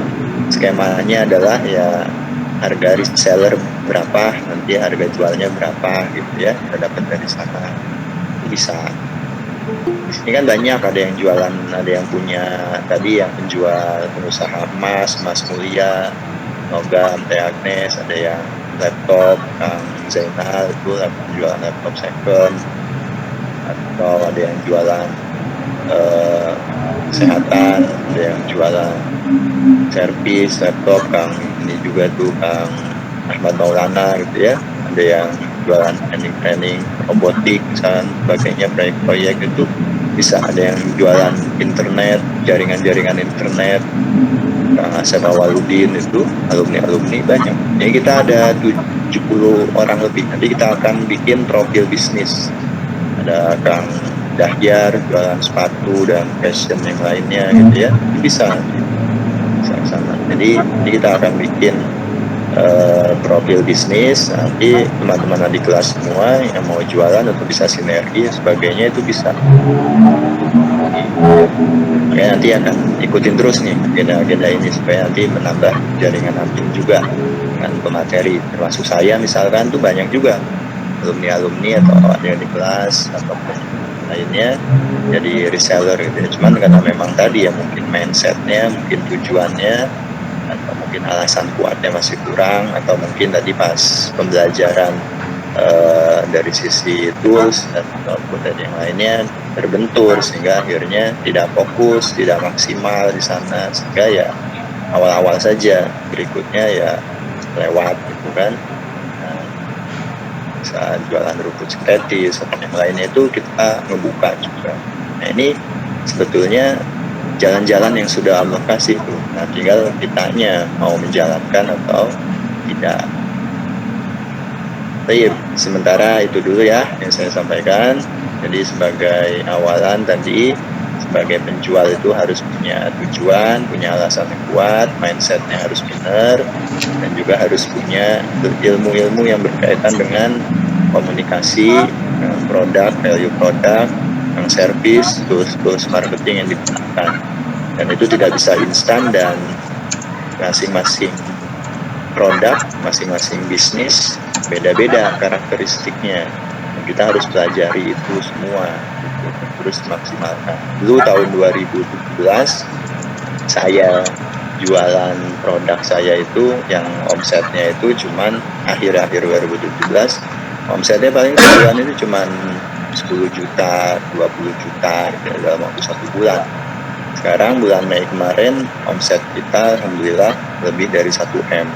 skemanya adalah ya harga reseller berapa, nanti harga jualnya berapa gitu ya, kita dapat dari sana. Bisa. Di sini kan banyak, ada yang jualan, ada yang punya tadi yang penjual pengusaha emas mulia, logam, Teh Agnes, ada yang laptop, Kang Zainal itu penjualan laptop second, atau ada yang jualan kesehatan, ada yang jualan servis laptop, Kang ini juga tuh Kang Ahmad Maulana gitu ya, ada yang jualan training robotik misalnya, sebagainya, proyek-proyek itu bisa. Ada yang jualan internet, jaringan internet, Kang Asep Awaludin itu alumni banyak. Jadi kita ada 70 orang lebih. Nanti kita akan bikin profil bisnis. Ada Kang Dahyar jualan sepatu dan fashion yang lainnya gitu ya, bisa sama. Jadi kita akan bikin profil bisnis. Nanti teman-teman adik kelas semua yang mau jualan atau bisa sinergi sebagainya itu bisa. Makanya nanti akan ikutin terus nih agenda-agenda ini supaya nanti menambah jaringan admin juga dengan pemateri, termasuk saya misalkan tuh banyak juga alumni atau ada di kelas atau lainnya jadi reseller gitu ya. Cuman karena memang tadi ya mungkin mindsetnya, mungkin tujuannya, atau mungkin alasan kuatnya masih kurang, atau mungkin tadi pas pembelajaran dari sisi tools ataupun dari yang lainnya terbentur sehingga akhirnya tidak fokus, tidak maksimal di sana, sehingga ya awal-awal saja, berikutnya ya lewat gitu kan. Saat jualan rumput sintetis atau yang lainnya itu kita ngebuka juga. Nah ini sebetulnya jalan-jalan yang sudah Allah kasih tuh. Nah tinggal kitanya mau menjalankan atau tidak. Baik, sementara itu dulu ya yang saya sampaikan. Jadi sebagai awalan tadi, sebagai penjual itu harus punya tujuan, punya alasan yang kuat, mindsetnya harus benar, dan juga harus punya ilmu-ilmu yang berkaitan dengan komunikasi, produk, value produk, service, tools marketing yang digunakan. Dan itu tidak bisa instan, dan masing-masing produk, masing-masing bisnis beda-beda karakteristiknya. Dan kita harus pelajari itu semua, terus maksimalkan. Dulu tahun 2017 saya jualan produk saya itu yang omsetnya itu cuman akhir-akhir 2017 omsetnya paling sebulan itu cuman 10 juta, 20 juta gitu, dalam waktu 1 bulan. Sekarang bulan Mei kemarin omset kita alhamdulillah lebih dari 1M.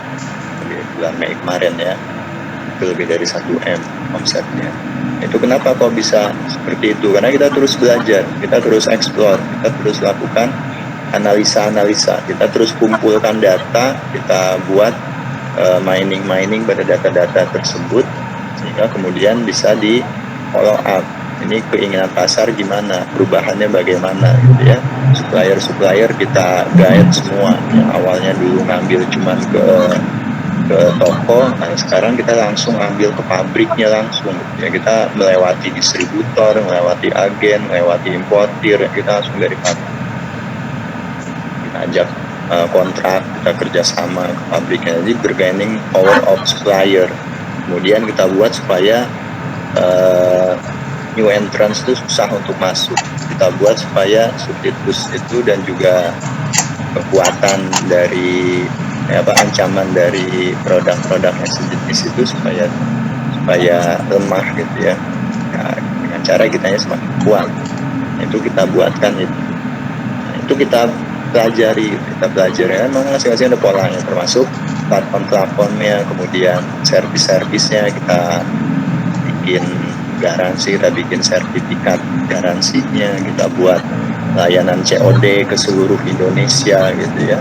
Bulan Mei kemarin ya, itu lebih dari 1M omsetnya. Itu kenapa kok bisa seperti itu? Karena kita terus belajar, kita terus explore, kita terus lakukan analisa-analisa, kita terus kumpulkan data, kita buat mining pada data-data tersebut, sehingga kemudian bisa di follow up. Ini keinginan pasar gimana, perubahannya bagaimana gitu ya. Supplier kita guide semua. Yang awalnya dulu ngambil cuman ke toko, nah sekarang kita langsung ambil ke pabriknya langsung ya, kita melewati distributor, melewati agen, melewati importir, kita langsung dari pabrik, kita ajak kontrak, kita kerjasama ke pabriknya. Jadi bargaining power of supplier. Kemudian kita buat supaya new entrance itu susah untuk masuk, kita buat supaya substitusi itu dan juga kekuatan dari ancaman dari produk-produk yang sejenis itu supaya lemah gitu ya. Nah, dengan cara kitanya semakin kuat, itu kita buatkan itu. Nah, itu kita pelajari kan, memang masing-masing ada polanya, termasuk platform-platformnya, kemudian servis-servisnya kita bikin garansi, kita bikin sertifikat garansinya, kita buat layanan COD ke seluruh Indonesia gitu ya.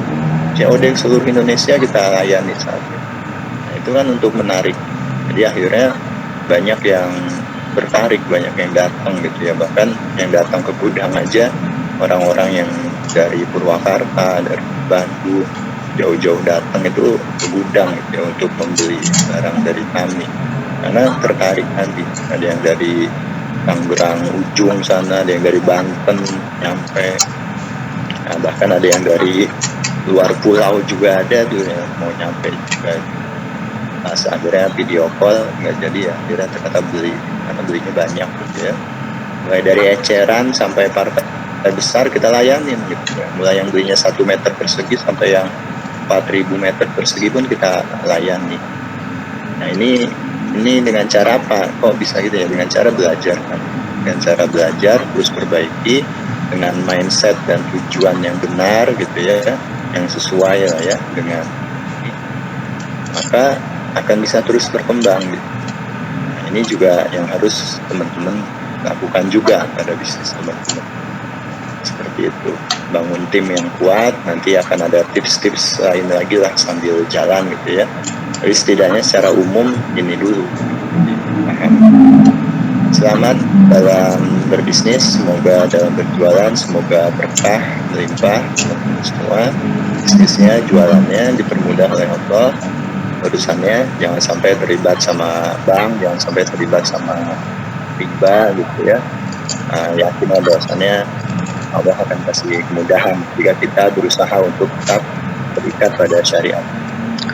COD ke seluruh Indonesia kita layani saat ini. Nah, itu kan untuk menarik. Jadi akhirnya banyak yang tertarik, banyak yang datang gitu ya. Bahkan yang datang ke gudang aja orang-orang yang dari Purwakarta, dari Bandung, jauh-jauh datang itu ke gudang gitu ya, untuk membeli barang dari kami. Karena tertarik nanti. Ada yang dari Tangerang ujung sana, ada yang dari Banten nyampe. Nah, bahkan ada yang dari luar pulau juga ada tuh yang mau nyampe juga. Pas akhirnya video call nggak jadi ya, akhirnya ternyata beli, karena belinya banyak gitu ya. Mulai dari eceran sampai partai besar kita layanin gitu ya. Mulai yang belinya 1 meter persegi sampai yang 4.000 meter persegi pun kita layani. Nah ini dengan cara apa? Kok bisa gitu ya? Dengan cara belajar kan. Dengan cara belajar terus perbaiki dengan mindset dan tujuan yang benar gitu ya, yang sesuai lah ya dengan ini, maka akan bisa terus berkembang gitu. Nah, ini juga yang harus teman-teman lakukan juga pada bisnis teman-teman. Seperti itu, bangun tim yang kuat, nanti akan ada tips-tips lain lagi lah sambil jalan gitu ya. Jadi setidaknya secara umum ini dulu. Selamat dalam berbisnis, semoga dalam berjualan, semoga berkah, melimpah semua. Bisnisnya, jualannya dipermudah oleh Allah. Urusannya jangan sampai terlibat sama bank, jangan sampai terlibat sama riba gitu ya. Yakin bahwasannya Allah akan kasih kemudahan jika kita berusaha untuk tetap terikat pada syariat.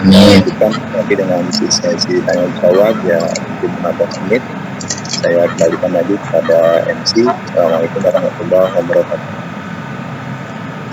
Amin. Nanti dengan sesi tanya jawab ya, 15 menit. Saya kembalikan lagi kepada MC. Assalamualaikum warahmatullahi wabarakatuh.